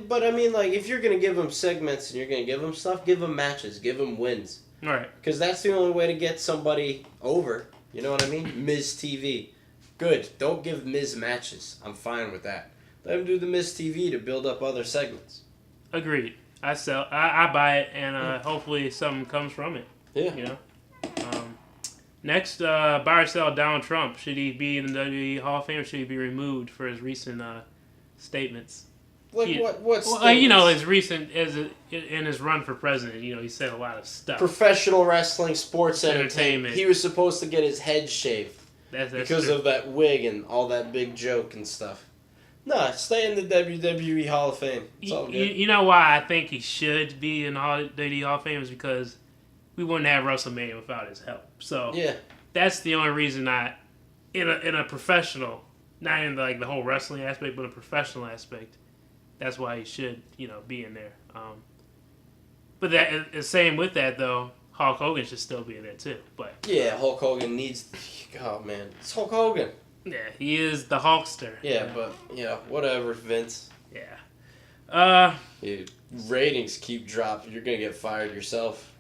but I mean, like, if you're gonna give them segments and you're gonna give them stuff, give them matches, give them wins. All right. Because that's the only way to get somebody over. You know what I mean? Miz TV. Good. Don't give Miz matches. I'm fine with that. Let him do the Miz TV to build up other segments. Agreed. I buy it, and hopefully something comes from it. Yeah. Next, buy or sell Donald Trump. Should he be in the WWE Hall of Fame, or should he be removed for his recent statements? Like what statements? Well, his recent in his run for president, he said a lot of stuff. Professional wrestling, sports entertainment. He was supposed to get his head shaved because of that wig and all that big joke and stuff. Nah, stay in the WWE Hall of Fame. It's all good. You know why I think he should be in the WWE Hall of Fame is because we wouldn't have WrestleMania without his help. So that's the only reason in a professional, not in the whole wrestling aspect, but a professional aspect. That's why he should, be in there. But that same with that though, Hulk Hogan should still be in there too. But yeah, Hulk Hogan needs. Oh man, it's Hulk Hogan. Yeah, he is the Hulkster. Yeah, but whatever, Vince. Yeah. Dude, ratings keep dropping. You're gonna get fired yourself.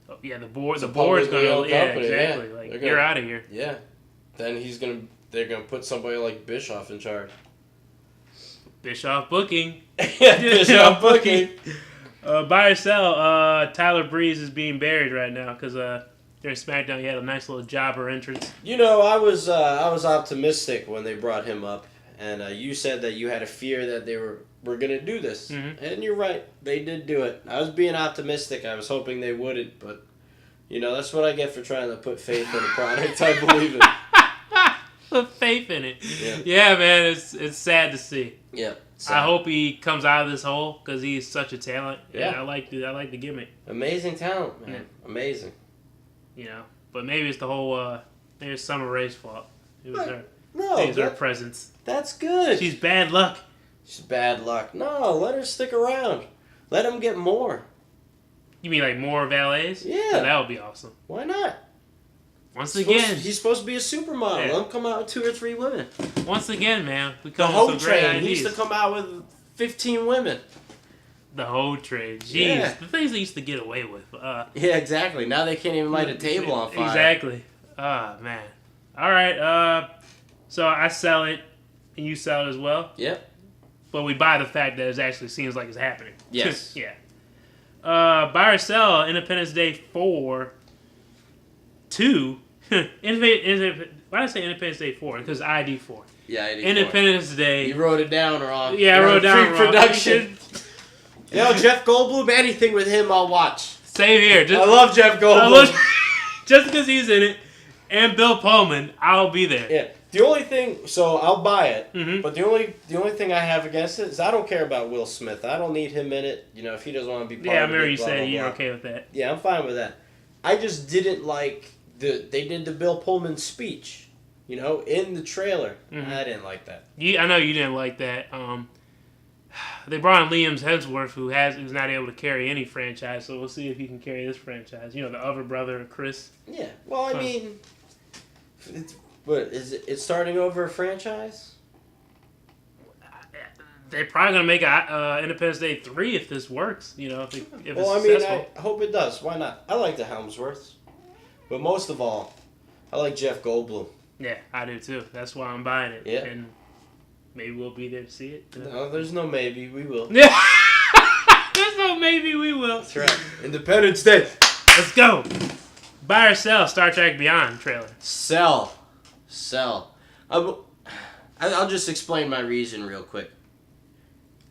Oh, yeah, the board's gonna go. Yeah, exactly. Yeah. You're out of here. Yeah. Then they're gonna put somebody like Bischoff in charge. Bischoff booking. Yeah, Bischoff booking. Buy or sell. Tyler Breeze is being buried right now because during SmackDown he had a nice little jobber entrance. I was optimistic when they brought him up, and you said that you had a fear that they were gonna do this, and you're right. They did do it. I was being optimistic. I was hoping they wouldn't, but that's what I get for trying to put faith in a product I believe in. Put faith in it. Yeah, man. It's sad to see. Yeah. I hope he comes out of this hole because he's such a talent. Yeah, I like the gimmick. Amazing talent, man. Yeah. Amazing. But maybe it's the whole maybe it's Summer Rae's fault. It was her. No, it was her presence. That's good. She's bad luck. She's bad luck. No, let her stick around. Let him get more. You mean like more valets? Yeah. That would be awesome. Why not? He's supposed to be a supermodel. Let him come out with 2 or 3 women. Once again, man, we come with some great ideas. He used to come out with 15 women. The whole trade. Jeez. The things they used to get away with. Yeah, exactly. Now they can't even light a table on fire. Exactly. Oh, man. All right. So I sell it, and you sell it as well? Yep. But we buy the fact that it actually seems like it's happening. Yes. Yeah. Buy or sell Independence Day 4 2. Why did I say Independence Day 4? Because ID 4. Yeah, ID 4. Independence Day. You wrote it down wrong. Yeah, I wrote it down wrong. Pre-production. Jeff Goldblum, anything with him, I'll watch. Same here. I love Jeff Goldblum. Just because he's in it, and Bill Pullman, I'll be there. Yeah. The only thing, so I'll buy it. Mm-hmm. But the only thing I have against it is I don't care about Will Smith. I don't need him in it. If he doesn't want to be part of it. Yeah, I remember you said you're okay with that. Yeah, I'm fine with that. I just didn't like they did the Bill Pullman speech, in the trailer. Mm-hmm. I didn't like that. I know you didn't like that. They brought in Liam Hemsworth, who's not able to carry any franchise, so we'll see if he can carry this franchise. The other brother, Chris. Yeah. Well, I mean, it's starting over a franchise? They're probably gonna make Independence Day 3 if this works. If it's successful. I hope it does. Why not? I like the Hemsworths. But most of all, I like Jeff Goldblum. Yeah, I do too. That's why I'm buying it. Yeah. And maybe we'll be there to see it. No, there's no maybe. We will. Yeah. There's no maybe. We will. That's right. Independence Day. Let's go. Buy or sell Star Trek Beyond trailer. Sell. I'll just explain my reason real quick.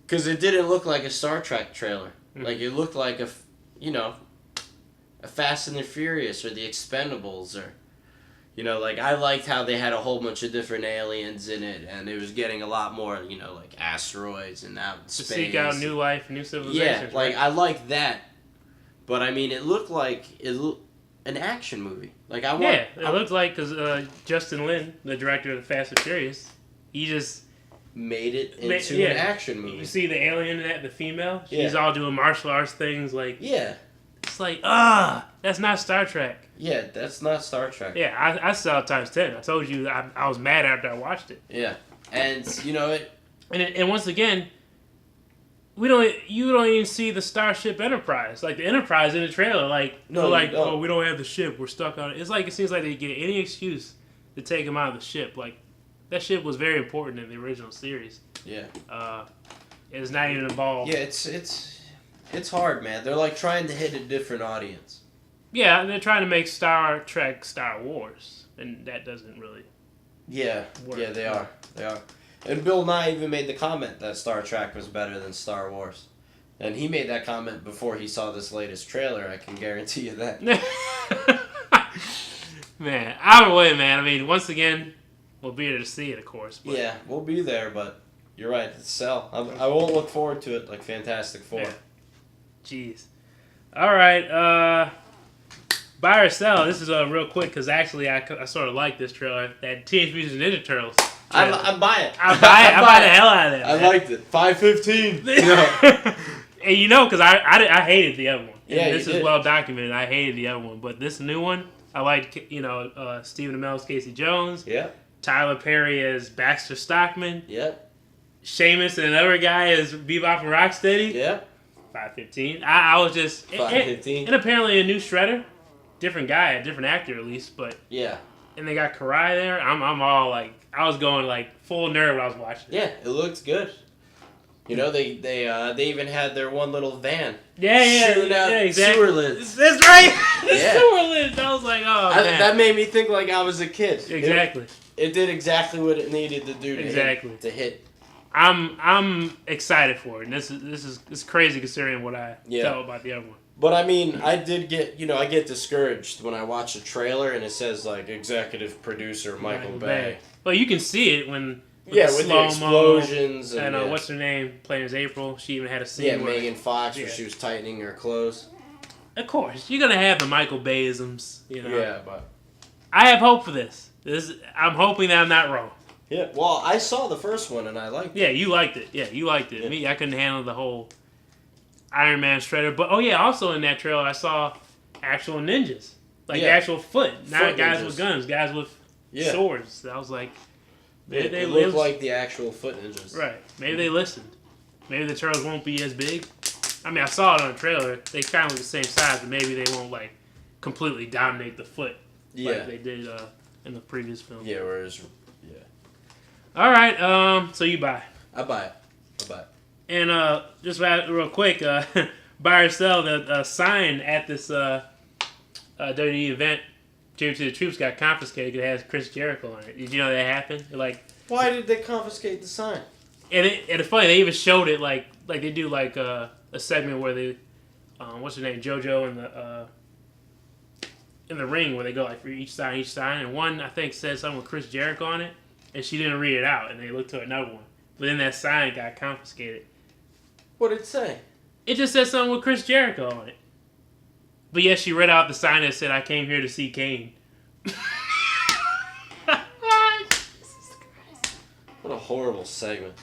Because it didn't look like a Star Trek trailer. Mm-hmm. Like, it looked like a Fast and the Furious or the Expendables or, I liked how they had a whole bunch of different aliens in it and it was getting a lot more, like asteroids and out in space. To seek out new life, new civilizations. Yeah, I like that. But, it looked like an action movie. It looked like, because Justin Lin, the director of the Fast and Furious, He just made it into an action movie. You see the alien in that, the female? She's all doing martial arts things. Like, it's like, that's not Star Trek. Yeah, that's not Star Trek. Yeah, I saw it times 10. I told you I was mad after I watched it. Yeah, and you know it. And once again, you don't even see the Starship Enterprise. Like the Enterprise in the trailer, oh, we don't have the ship, we're stuck on it. It's like it seems like they get any excuse to take him out of the ship. Like that ship was very important in the original series. Yeah. It's not even involved. Yeah, it's hard, man. They're like trying to hit a different audience. Yeah, they're trying to make Star Trek Star Wars, and that doesn't really. Work. Yeah, they are. They are. And Bill Nye even made the comment that Star Trek was better than Star Wars. And he made that comment before he saw this latest trailer, I can guarantee you that. Man, either way, man. I mean, once again, we'll be there to see it, of course. But. Yeah, we'll be there, but you're right. It's sell. I won't look forward to it like Fantastic Four. Yeah. Jeez. All right. Buy or sell. This is real quick because actually I sort of like this trailer. That Teenage Mutant Ninja Turtles. I buy it. I buy the hell out of that. I liked it. 5:15. And because I hated the other one. Yeah, this is well documented. I hated the other one, but this new one, I like. Stephen Amell's Casey Jones. Yeah. Tyler Perry as Baxter Stockman. Yeah. Sheamus and another guy as Bebop and Rocksteady. Yeah. 5:15. I was just 5:15. And apparently a new Shredder, different guy, a different actor at least, but yeah. And they got Karai there. I'm all like, I was going like full nerd when I was watching it. Yeah, it looked good. You know, they even had their one little van. Shooting out exactly. Sewer lids. That's right. Sewer lids. I was like, man. That made me think like I was a kid. Exactly. It did exactly what it needed to do to hit. I'm excited for it. And this is crazy considering what I felt about the other one. But I mean, I did get, I get discouraged when I watch a trailer and it says like executive producer Michael Bay. Well, you can see it when with the explosions and what's her name playing as April. She even had a scene. Yeah, Megan Fox where she was tightening her clothes. Of course, you're gonna have the Michael Bay-isms, Yeah, but I have hope for this. I'm hoping that I'm not wrong. Yeah. Well, I saw the first one and I liked it. Yeah, you liked it. Yeah, you liked it. Yeah. Me, I couldn't handle the whole Iron Man Shredder. But also in that trailer I saw actual ninjas. Like the actual foot. Not guys ninjas with guns, guys with swords. I was like, they look like the actual foot ninjas. Right. Maybe they listened. Maybe the turtles won't be as big. I mean, I saw it on the trailer. They kind of look the same size, but maybe they won't like completely dominate the foot like they did in the previous film. Yeah, whereas all right, so you buy. I buy it. And just real quick, buy or sell, the sign at this WWE event, Tribute to the Troops, got confiscated. It has Chris Jericho on it. Did you know that happened? Like, why did they confiscate the sign? And it's funny, they even showed it like they do like a segment where they, what's her name, JoJo in the ring where they go like for each sign, and one I think said something with Chris Jericho on it. And she didn't read it out, and they looked to another one. But then that sign got confiscated. What did it say? It just said something with Chris Jericho on it. But yes, she read out the sign that said, "I came here to see Kane." What a horrible segment.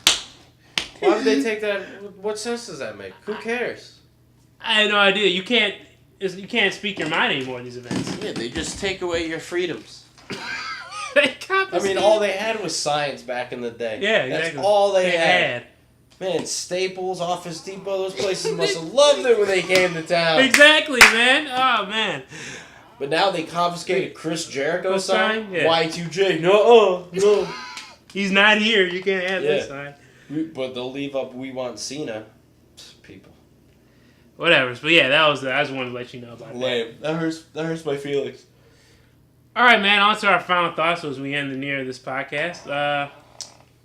Why would they take that? What sense does that make? Who cares? I had no idea. You can't speak your mind anymore in these events. Yeah, they just take away your freedoms. I mean, all they had was signs back in the day. Yeah, exactly. That's all they had. Man, Staples, Office Depot, those places must have loved it when they came to town. Exactly, man. Oh, man. But now they confiscated Chris Jericho's sign? Yeah. Y2J. No. He's not here. You can't have this sign. But they'll leave up "We Want Cena." People. Whatever. But yeah, I just wanted to let you know about Lame. That hurts my feelings. All right, man, on to our final thoughts as we end the near this podcast.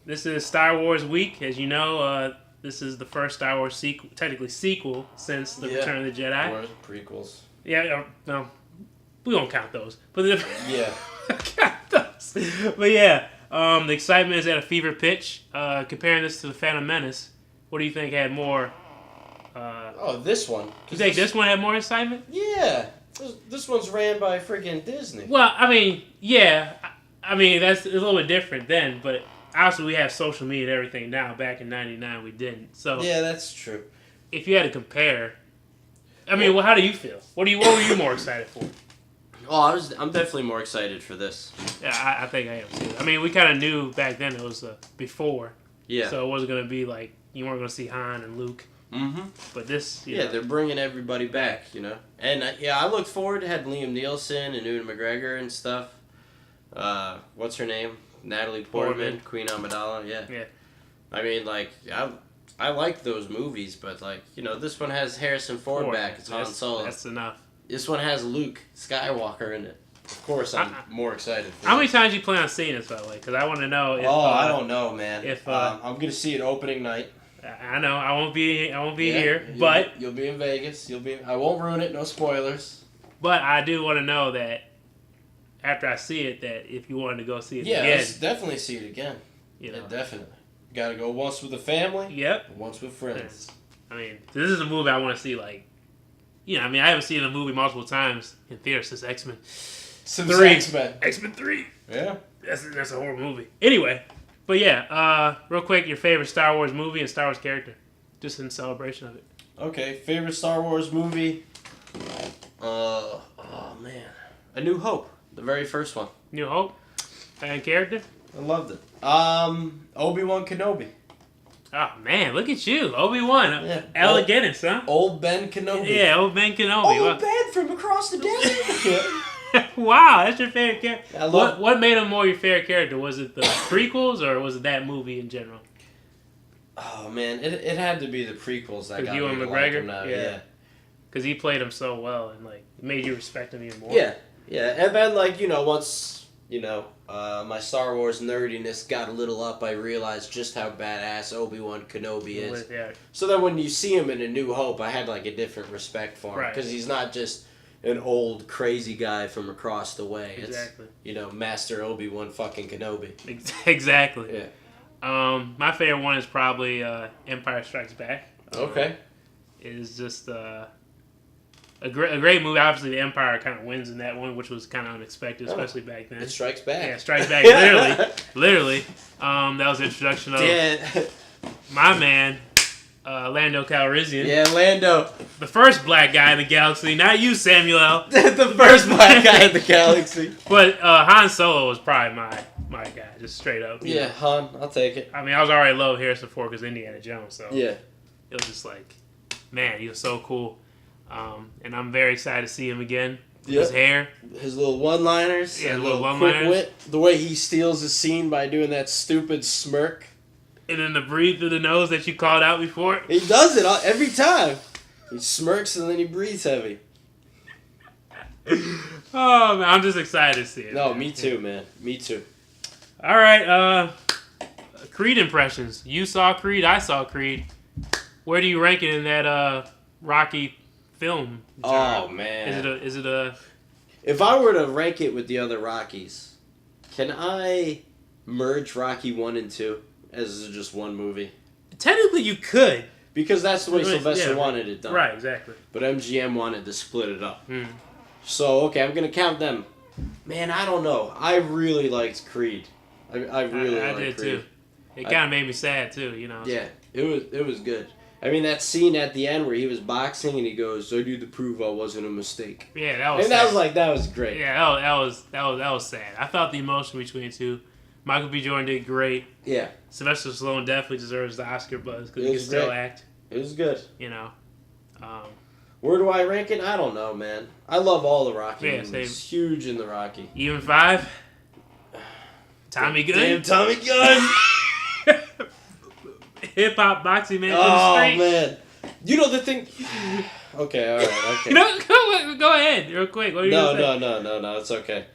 This is Star Wars week. As you know, this is the first Star Wars sequel since The Return of the Jedi. Or prequels. Yeah, no, we won't count those. But count those. But yeah, the excitement is at a fever pitch. Comparing this to The Phantom Menace, what do you think had more? This one. You think this one had more excitement? Yeah. This one's ran by freaking Disney. Well, I mean, yeah. I mean, that's a little bit different then, but obviously we have social media and everything now. Back in '99, we didn't. So yeah, that's true. If you had to compare, I mean, well, how do you feel? What were you more excited for? Oh, I'm definitely more excited for this. Yeah, I think I am too. I mean, we kind of knew back then it was before. Yeah. So it wasn't gonna be like you weren't gonna see Han and Luke. Mm-hmm. But this, they're bringing everybody back, And I look forward to had Liam Neeson and Ewan McGregor and stuff. What's her name? Natalie Portman, Queen Amidala. Yeah. Yeah. I mean, like I like those movies, but like this one has Harrison Ford back. It's Han Solo. That's enough. This one has Luke Skywalker in it. Of course, I'm more excited. How many times do you plan on seeing this, by the way? Because I want to know. If, I don't know, man. If I'm gonna see it opening night. I know I won't be here, but you'll be in Vegas. I won't ruin it. No spoilers. But I do want to know that after I see it, that if you wanted to go see it again, let's definitely see it again. Yeah, definitely. Got to go once with the family. Yep. Once with friends. I mean, this is a movie I want to see. Like, I mean, I haven't seen a movie multiple times in theater since X-Men. Since X-Men. X-Men 3. Yeah. That's a horrible movie. Anyway. But yeah, real quick, your favorite Star Wars movie and Star Wars character, just in celebration of it. Okay, favorite Star Wars movie. Oh man, A New Hope, the very first one. New Hope, and character. I loved it. Obi-Wan Kenobi. Oh man, look at you, Obi-Wan. Yeah. Alec Guinness, huh? Old Ben Kenobi. Yeah, old Ben Kenobi. Old Ben from across the desert. Wow, that's your favorite character. Yeah, what made him more your favorite character? Was it the prequels or was it that movie in general? Oh man, it had to be the prequels that got me Ewan to McGregor? like him now. Yeah. Because he played him so well and like made you respect him even more. Yeah, and then like once my Star Wars nerdiness got a little up, I realized just how badass Obi-Wan Kenobi is. Yeah. So then when you see him in A New Hope, I had like a different respect for him because he's not just an old crazy guy from across the way. Exactly. It's Master Obi-Wan fucking Kenobi. Exactly. Yeah. My favorite one is probably Empire Strikes Back. Okay. It is just a great movie. Obviously, the Empire kind of wins in that one, which was kind of unexpected, especially back then. It strikes back. Yeah, Strikes Back. Literally. That was the introduction of my man, Lando Calrissian. Yeah, Lando. The first black guy in the galaxy. Not you, Samuel. the first black guy in the galaxy. But Han Solo was probably my guy, just straight up. Yeah, Han. I'll take it. I mean, I was already love Harrison Ford because Indiana Jones, so yeah, it was just like, man, he was so cool. And I'm very excited to see him again. Yep. His hair. His little one-liners. Yeah, little one-liners. Wit. The way he steals the scene by doing that stupid smirk. And then the breathe through the nose that you called out before. He does it every time. He smirks and then he breathes heavy. Oh, man, I'm just excited to see it. No, me too, man. Me too. All right, Creed impressions. You saw Creed, I saw Creed. Where do you rank it in that Rocky film? Oh man, is it a? If I were to rank it with the other Rockies, can I merge Rocky 1 and 2 as just one movie? Technically, you could. Because that's the way Sylvester wanted it done. Right, exactly. But MGM wanted to split it up. So, okay, I'm going to count them. Man, I don't know. I really liked Creed. I really liked Creed. I did too. It kind of made me sad too, Yeah, it was good. I mean, that scene at the end where he was boxing and he goes, "I need to prove I wasn't a mistake." Yeah, that was. And sad. that was great. Yeah, that was sad. I felt the emotion between the two. Michael B. Jordan did great. Yeah. Sylvester Stallone definitely deserves the Oscar buzz because he can still act. It was good. Where do I rank it? I don't know, man. I love all the Rocky movies. Same. Huge in the Rocky. Even 5? Tommy Gunn? Damn Tommy Gunn! Hip-hop boxing man. Oh, man. You know the thing... Okay, all right, okay. Go ahead, real quick. What are you going to say? No, it's okay.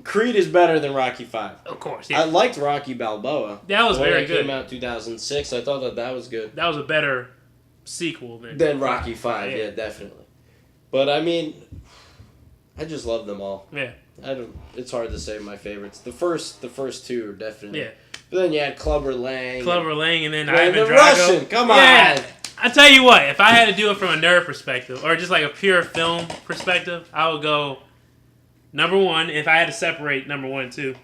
Creed is better than Rocky 5. Of course, yeah. I liked Rocky Balboa. That was very good. It came out in 2006. I thought that was good. That was a better sequel than Rocky 5, yeah, definitely. But, I mean, I just love them all. Yeah. It's hard to say my favorites. The first two are definitely. Yeah. But then you had Clubber Lang. And then Ivan Drago. Russian, come on. Yeah. I tell you what, if I had to do it from a nerd perspective, or just like a pure film perspective, I would go number 1. If I had to separate number 1 and 2,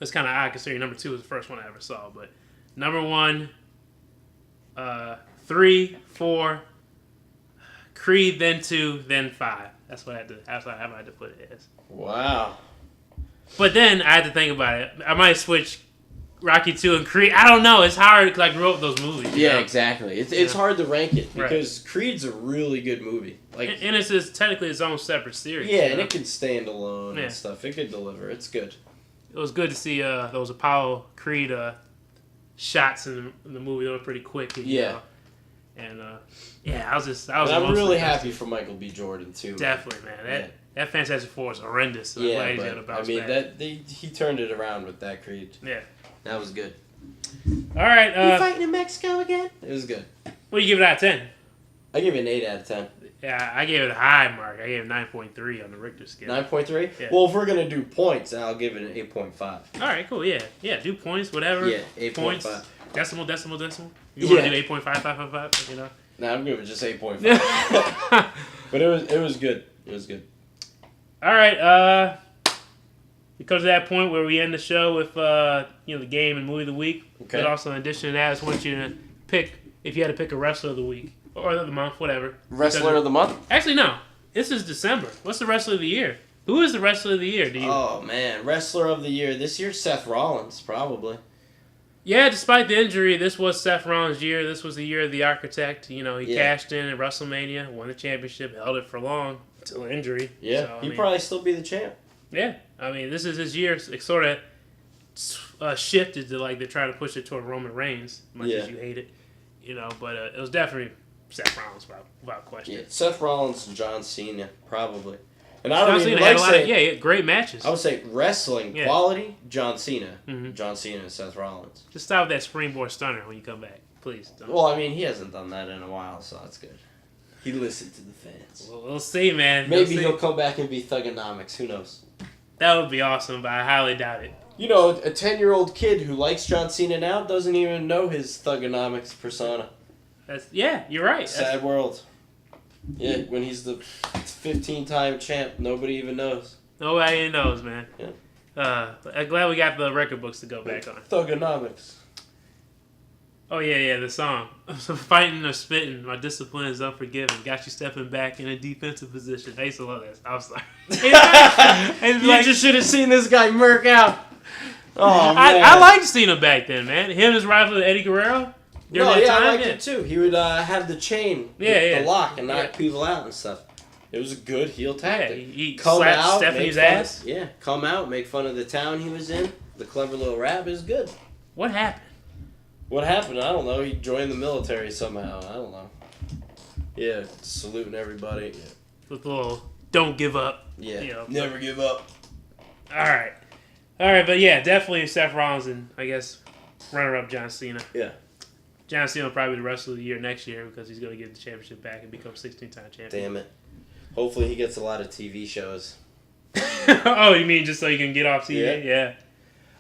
It's kind of odd considering number 2 was the first one I ever saw. But number 1, 3, 4, Creed, then 2, then 5. That's what I had to put it as. Wow. But then I had to think about it. I might switch Rocky 2 and Creed. I don't know. It's hard because I grew up with those movies. Yeah, know? Exactly. It's hard to rank it because Creed's a really good movie. Like, and it's technically its own separate series. Yeah, and it can stand alone and stuff. It could deliver. It's good. It was good to see those Apollo Creed shots in the movie. They were pretty quick. And I'm really happy for Michael B. Jordan too. Definitely, man. That Fantastic Four is horrendous. So he turned it around with that Creed. Yeah, that was good. All right, you fighting in Mexico again? It was good. What do you give it out of 10? I give it an 8 out of 10. Yeah, I gave it a high mark. I gave it 9.3 on the Richter scale. 9.3? Yeah. Well, if we're going to do points, I'll give it an 8.5. All right, cool. Yeah, do points, whatever. Yeah, 8.5. Decimal. You want to do 8.5555, you know? Nah, I'm good with just 8.5. But it was good. It was good. All right, because of that point where we end the show with the game and movie of the week. Okay. But also in addition to that, I just want you to pick, if you had to pick a wrestler of the week. Or of the month, whatever. Wrestler of the month? Actually, no. This is December. What's the wrestler of the year? Who is the wrestler of the year? Oh, man. Wrestler of the year. This year, Seth Rollins, probably. Yeah, despite the injury, this was Seth Rollins' year. This was the year of the Architect. He cashed in at WrestleMania, won the championship, held it for long until injury. Yeah, so, he'd probably still be the champ. Yeah. I mean, this is his year. It sort of shifted to, they're trying to push it toward Roman Reigns, much as you hate it. But it was definitely Seth Rollins, without question. Yeah, Seth Rollins and John Cena, probably. And I don't even like saying... great matches. I would say wrestling quality, John Cena. Mm-hmm. John Cena and Seth Rollins. Just stop with that springboard stunner when you come back, please. Don't. Well, I mean, he hasn't done that in a while, so that's good. He listened to the fans. Well, we'll see, man. Maybe he'll come back and be Thugonomics. Who knows? That would be awesome, but I highly doubt it. A 10-year-old kid who likes John Cena now doesn't even know his Thugonomics persona. You're right. Sad world. Yeah, when he's the 15-time champ, nobody even knows. Nobody even knows, man. Yeah. I'm glad we got the record books to go back on. Thugonomics. Oh, yeah, the song. So fighting or spitting, my discipline is unforgiving. Got you stepping back in a defensive position. I used to love that. I'm sorry. You just should have seen this guy murk out. Oh, man. I liked Cena back then, man. Him and his rival Eddie Guerrero. I liked it too. He would have the chain, the lock, and knock people out and stuff. It was a good heel tactic. Yeah, he slapped Stephanie's ass. Come out, make fun of the town he was in. The clever little rap is good. What happened? I don't know. He joined the military somehow. I don't know. Yeah, saluting everybody. Yeah. With a little, don't give up. Yeah, never give up. All right, but yeah, definitely Seth Rollins and I guess runner-up John Cena. Yeah. John Cena will probably be the wrestler of the year next year because he's going to get the championship back and become 16-time champion. Damn it. Hopefully he gets a lot of TV shows. Oh, you mean just so you can get off TV? Yeah.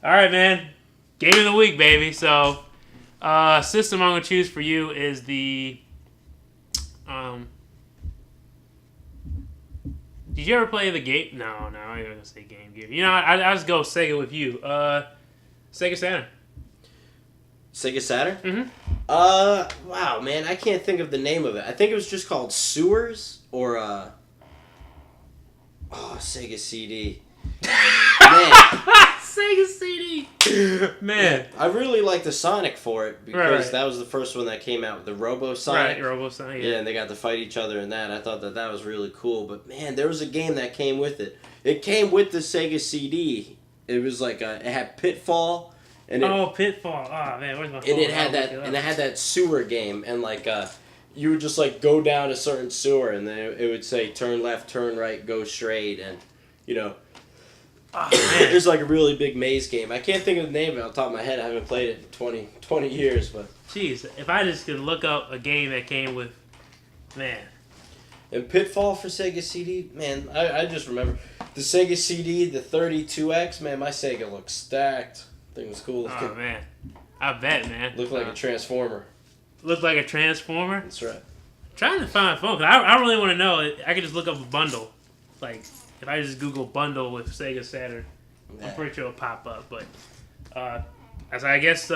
All right, man. Game of the week, baby. So, system I'm going to choose for you is the... did you ever play the game? No, I'm not even going to say Game Gear. I'll just go Sega with you. Sega Saturn. Sega Saturn? Mm-hmm. Wow, man, I can't think of the name of it. I think it was just called Sewers or Sega CD. Man. Sega CD. Man. I really like the Sonic for it because that was the first one that came out with the Robo Sonic. Right, Robo Sonic. Yeah, and they got to fight each other in that. I thought that was really cool. But man, there was a game that came with it. It came with the Sega CD. It was like it had Pitfall. And Pitfall! Oh man, where's my phone? And it had that sewer game, and you would just go down a certain sewer, and then it would say turn left, turn right, go straight, and there's a really big maze game. I can't think of the name of it off the top of my head. I haven't played it in 20 years, but jeez, if I just could look up a game that came with, man. And Pitfall for Sega CD, man, I just remember the Sega CD, the 32X, man, my Sega looks stacked. Thing was cool. Oh man, I bet, man. Looked like a transformer. Looked like a transformer. That's right. I'm trying to find a phone. I really want to know. I could just look up a bundle, if I just Google bundle with Sega Saturn, I'm pretty sure it'll pop up. But as I guess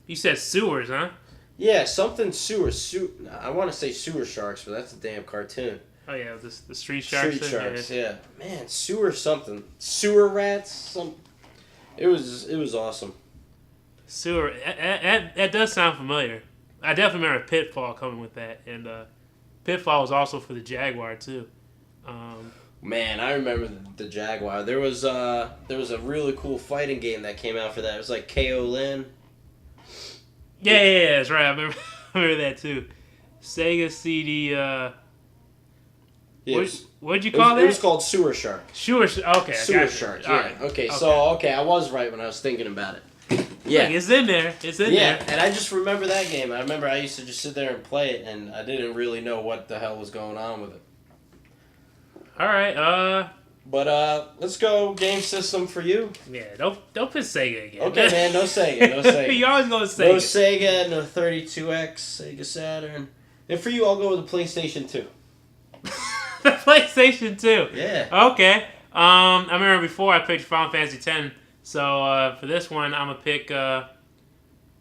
you said sewers, huh? Yeah, something sewer. I want to say sewer sharks, but that's a damn cartoon. Oh yeah, the street sharks. Street sharks, yeah. Man, sewer something. Sewer rats. It was awesome. Sewer. That does sound familiar. I definitely remember Pitfall coming with that, and Pitfall was also for the Jaguar too. Man, I remember the Jaguar. There was a really cool fighting game that came out for that. It was like K.O. Lin. Yeah, that's right. I remember that too. Sega CD. What'd you call that? It was called Sewer Shark. Okay. Sewer Shark. Yeah. Right. Okay. So I was right when I was thinking about it. Yeah. Look, it's in there. There. Yeah, and I just remember that game. I remember I used to just sit there and play it, and I didn't really know what the hell was going on with it. All right. But let's go game system for you. Yeah. Don't put Sega again. Okay, man. No Sega. No Sega. You always go with Sega. No Sega. No 32X. Sega Saturn. And for you, I'll go with the PlayStation 2. The PlayStation 2. Yeah. Okay. I remember before I picked Final Fantasy X. So for this one, I'm gonna pick.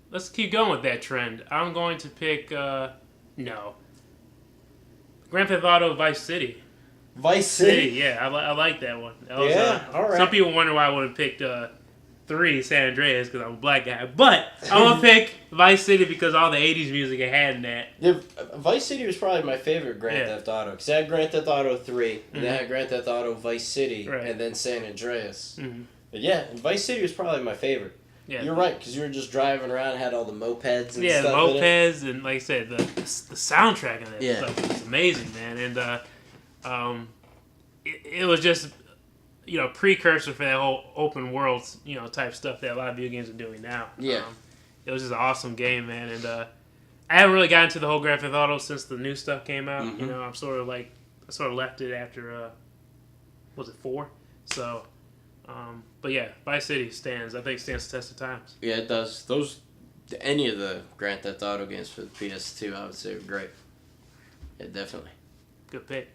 Let's keep going with that trend. I'm going to pick. Grand Theft Auto Vice City. Vice City. Yeah, I like that one. That was, all right. Some people wonder why I would have picked 3 San Andreas because I'm a black guy, but I'm gonna pick Vice City because all the '80s music it had in that. Yeah, Vice City was probably my favorite Grand Theft Auto because I had Grand Theft Auto 3, and then I had Grand Theft Auto Vice City, and then San Andreas. Mm-hmm. But yeah, Vice City was probably my favorite. Yeah, you're right because you were just driving around and had all the mopeds and stuff. Yeah, the mopeds and like I said, the soundtrack of that stuff was amazing, man. And it was just precursor for that whole open world type stuff that a lot of video games are doing now. Yeah, it was just an awesome game, man. And I haven't really gotten into the whole Grand Theft Auto since the new stuff came out. Mm-hmm. I'm sort of left it after was it 4? So. But yeah, Vice City stands the test of times. Yeah, it does. Any of the Grand Theft Auto games for the PS2, I would say are great. Yeah, definitely. Good pick.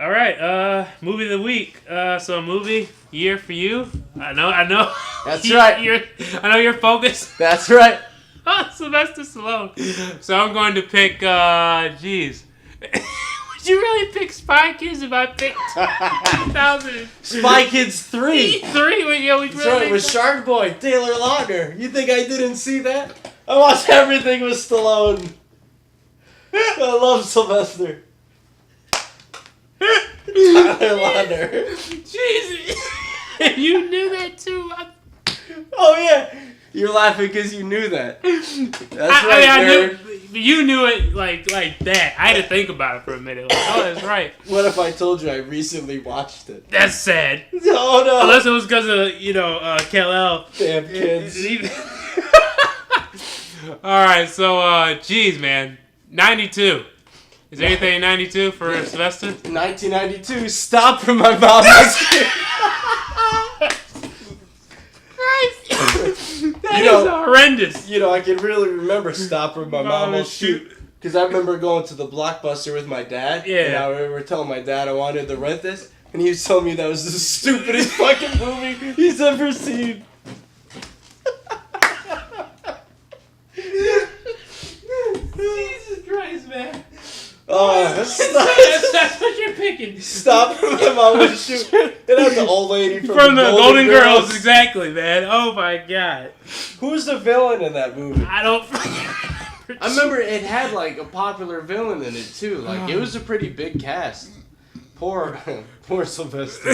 All right, movie of the week. So movie year for you. I know. That's right. I know you're focused. That's right. Sylvester Stallone. So I'm going to pick. Would you really pick Spy Kids if I picked 2000? Spy Kids 3. 3? Yeah, that's right, with Shark Boy, Taylor Lautner. You think I didn't see that? I watched everything with Stallone. I love Sylvester. Taylor Lautner. Jesus. You knew that too. Oh, yeah. You're laughing because you knew that. That's right, I nerd. You knew it like that. I had to think about it for a minute. Like, oh, that's right. What if I told you I recently watched it? That's sad. Oh, no. Unless it was because of, Kal-El. Damn kids. All right, so, geez, man. 92. Is there anything in 92 for Sylvester? 1992. Stop from my mom. That is horrendous. I can really remember Stop or My Mom Will Shoot. Because I remember going to the Blockbuster with my dad. Yeah. And I remember telling my dad I wanted to rent this. And he was telling me that was the stupidest fucking movie he's ever seen. Jesus Christ, man. Oh, that's what you're picking. Stop or My Mom Will Shoot. It had the old lady from the Golden Girls. Exactly, man. Oh my God. Who's the villain in that movie? I don't. I remember it had like a popular villain in it too. Like it was a pretty big cast. Poor Sylvester.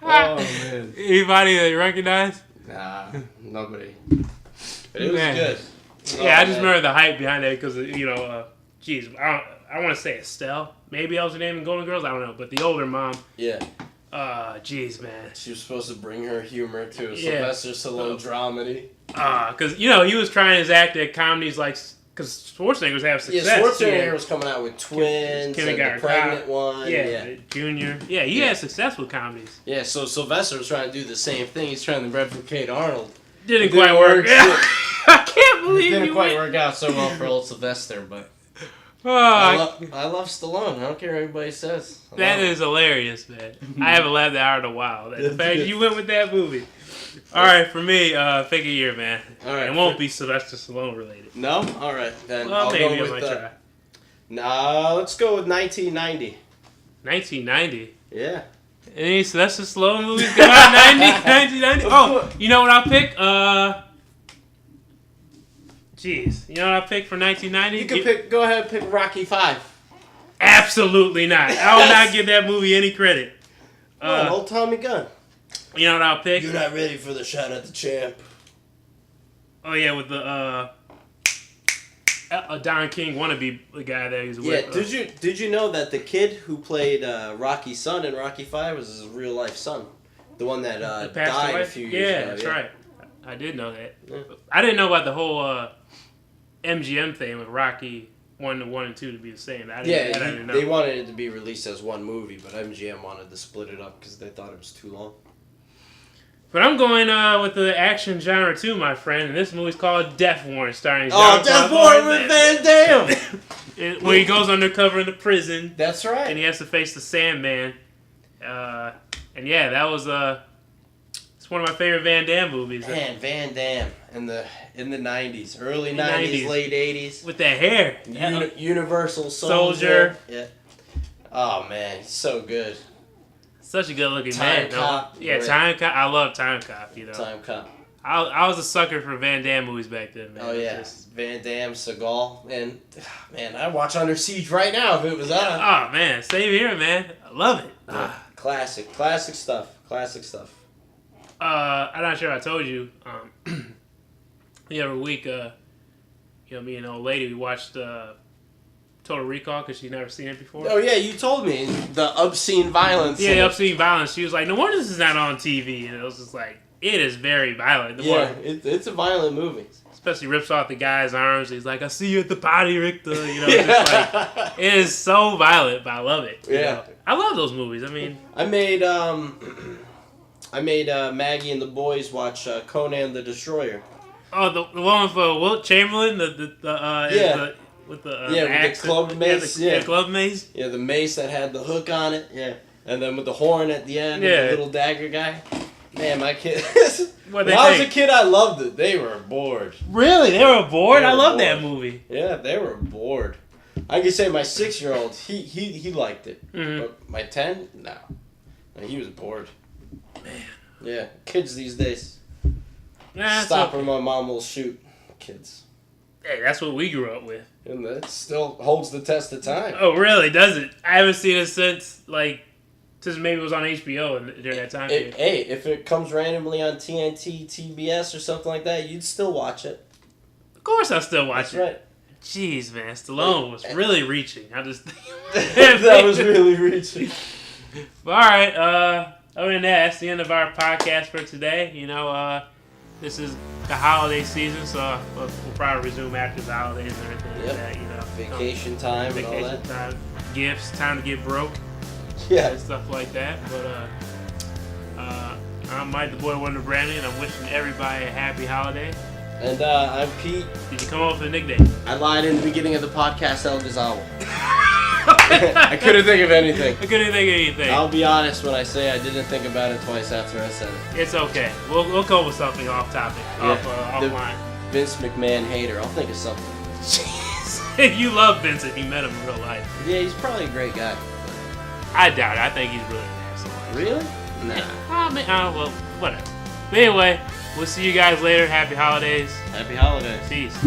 Oh man. Anybody that you recognize? Nah, nobody. But it was good. Yeah, I just remember the hype behind it because I want to say Estelle. Maybe that was her name in Golden Girls. I don't know, but the older mom. Yeah. Jeez, man. She was supposed to bring her humor to a Sylvester Stallone dramedy. Because he was trying his act at comedies like. Because Schwarzenegger have success. Yeah, Schwarzenegger was coming out with Twins and the pregnant one. Yeah, Junior. Yeah, he had success with comedies. Yeah, so Sylvester was trying to do the same thing. He's trying to replicate Arnold. Didn't quite work. I can't believe it didn't quite work out so well for old Sylvester, but I love Stallone. I don't care what anybody says. That is hilarious, man. I haven't laughed that hard in a while. The fact you went with that movie. All right, for me, pick a year, man. All right, it won't be Sylvester Stallone related. No? All right, then well, I'll maybe go with... I might try. Nah, let's go with 1990. 1990? Yeah. Any Sylvester Stallone movies come out in 1990? Oh, you know what I'll pick? Jeez. You know what I'll pick for 1990? You can go ahead and pick Rocky 5. Absolutely not. I will not give that movie any credit. Old Tommy Gunn. You know what I'll pick? You're not ready for the shot at the champ. Oh, yeah, with the Don King wannabe the guy that he's with. Yeah, did you know that the kid who played Rocky's son in Rocky 5 was his real life son? The one that died a few years ago. Yeah, that's right. I did know that. Yeah. I didn't know about the whole MGM thing with Rocky 1 and 2 to be the same. I didn't know. They wanted it to be released as one movie, but MGM wanted to split it up because they thought it was too long. But I'm going with the action genre too, my friend. And this movie's called Death Warrant, starring Death Warrant with Van Damme! Where he goes undercover in the prison. That's right. And he has to face the Sandman. And yeah, that was it's one of my favorite Van Damme movies. Man, Van Damme in the 90s, early 90s, late 80s. With that hair. Universal Soldier. Yeah. Oh man, he's so good. Such a good looking man. Cop. Yeah, Time Cop. I love Time Cop. You know. Time Cop. I was a sucker for Van Damme movies back then, man. Oh yeah, Van Damme, Seagal, and man, I'd watch Under Siege right now if it was on. Oh man, same here, man. I love it. Classic stuff. I'm not sure I told you. The other week, me and an old lady, we watched Total Recall because she'd never seen it before. Oh yeah, you told me the obscene violence. Yeah, the obscene violence. She was like, "No wonder this is not on TV." And it was just like, it is very violent. It's a violent movie. Especially rips off the guy's arms. He's like, "I see you at the party, Richter." You know, just like it is so violent, but I love it. Yeah, know? I love those movies. I mean, I made Maggie and the boys watch Conan the Destroyer. Oh, the one with Wilt Chamberlain, with the club mace. The club mace. Yeah, the mace that had the hook on it. Yeah, and then with the horn at the end. Yeah, the little dagger guy. Man, my kids. When I was a kid, I loved it. They were bored. Really, they were bored. I love that movie. Yeah, they were bored. I could say my 6-year-old, he liked it, but my 10, no, he was bored. Man. Yeah, kids these days. Nah, Stop or my mom will shoot. Kids. Hey, that's what we grew up with. And that still holds the test of time. Oh, really? Does it? I haven't seen it since maybe it was on HBO during that time period. Hey, if it comes randomly on TNT, TBS, or something like that, you'd still watch it. Of course I'll still watch it. That's right. Jeez, man. Stallone was really reaching. I just... That was really reaching. All right, other than that, that's the end of our podcast for today. You know, this is the holiday season, so we'll probably resume after the holidays and everything like that. You know, vacation time and all that. Time, gifts, time to get broke. Yeah, and stuff like that. But I'm Mike, the boy Wonder Brandon, and I'm wishing everybody a happy holiday. And I'm Pete. Did you come up with a nickname? I lied in the beginning of the podcast, El Gazawa. I couldn't think of anything. I'll be honest when I say I didn't think about it twice after I said it. It's okay. We'll come up with something off topic, offline. Vince McMahon hater. I'll think of something. Jeez. You love Vince if you met him in real life. Yeah, he's probably a great guy. I doubt it. I think he's really an asshole. Really? Nah. Well, whatever. But anyway, we'll see you guys later. Happy holidays. Happy holidays. Peace.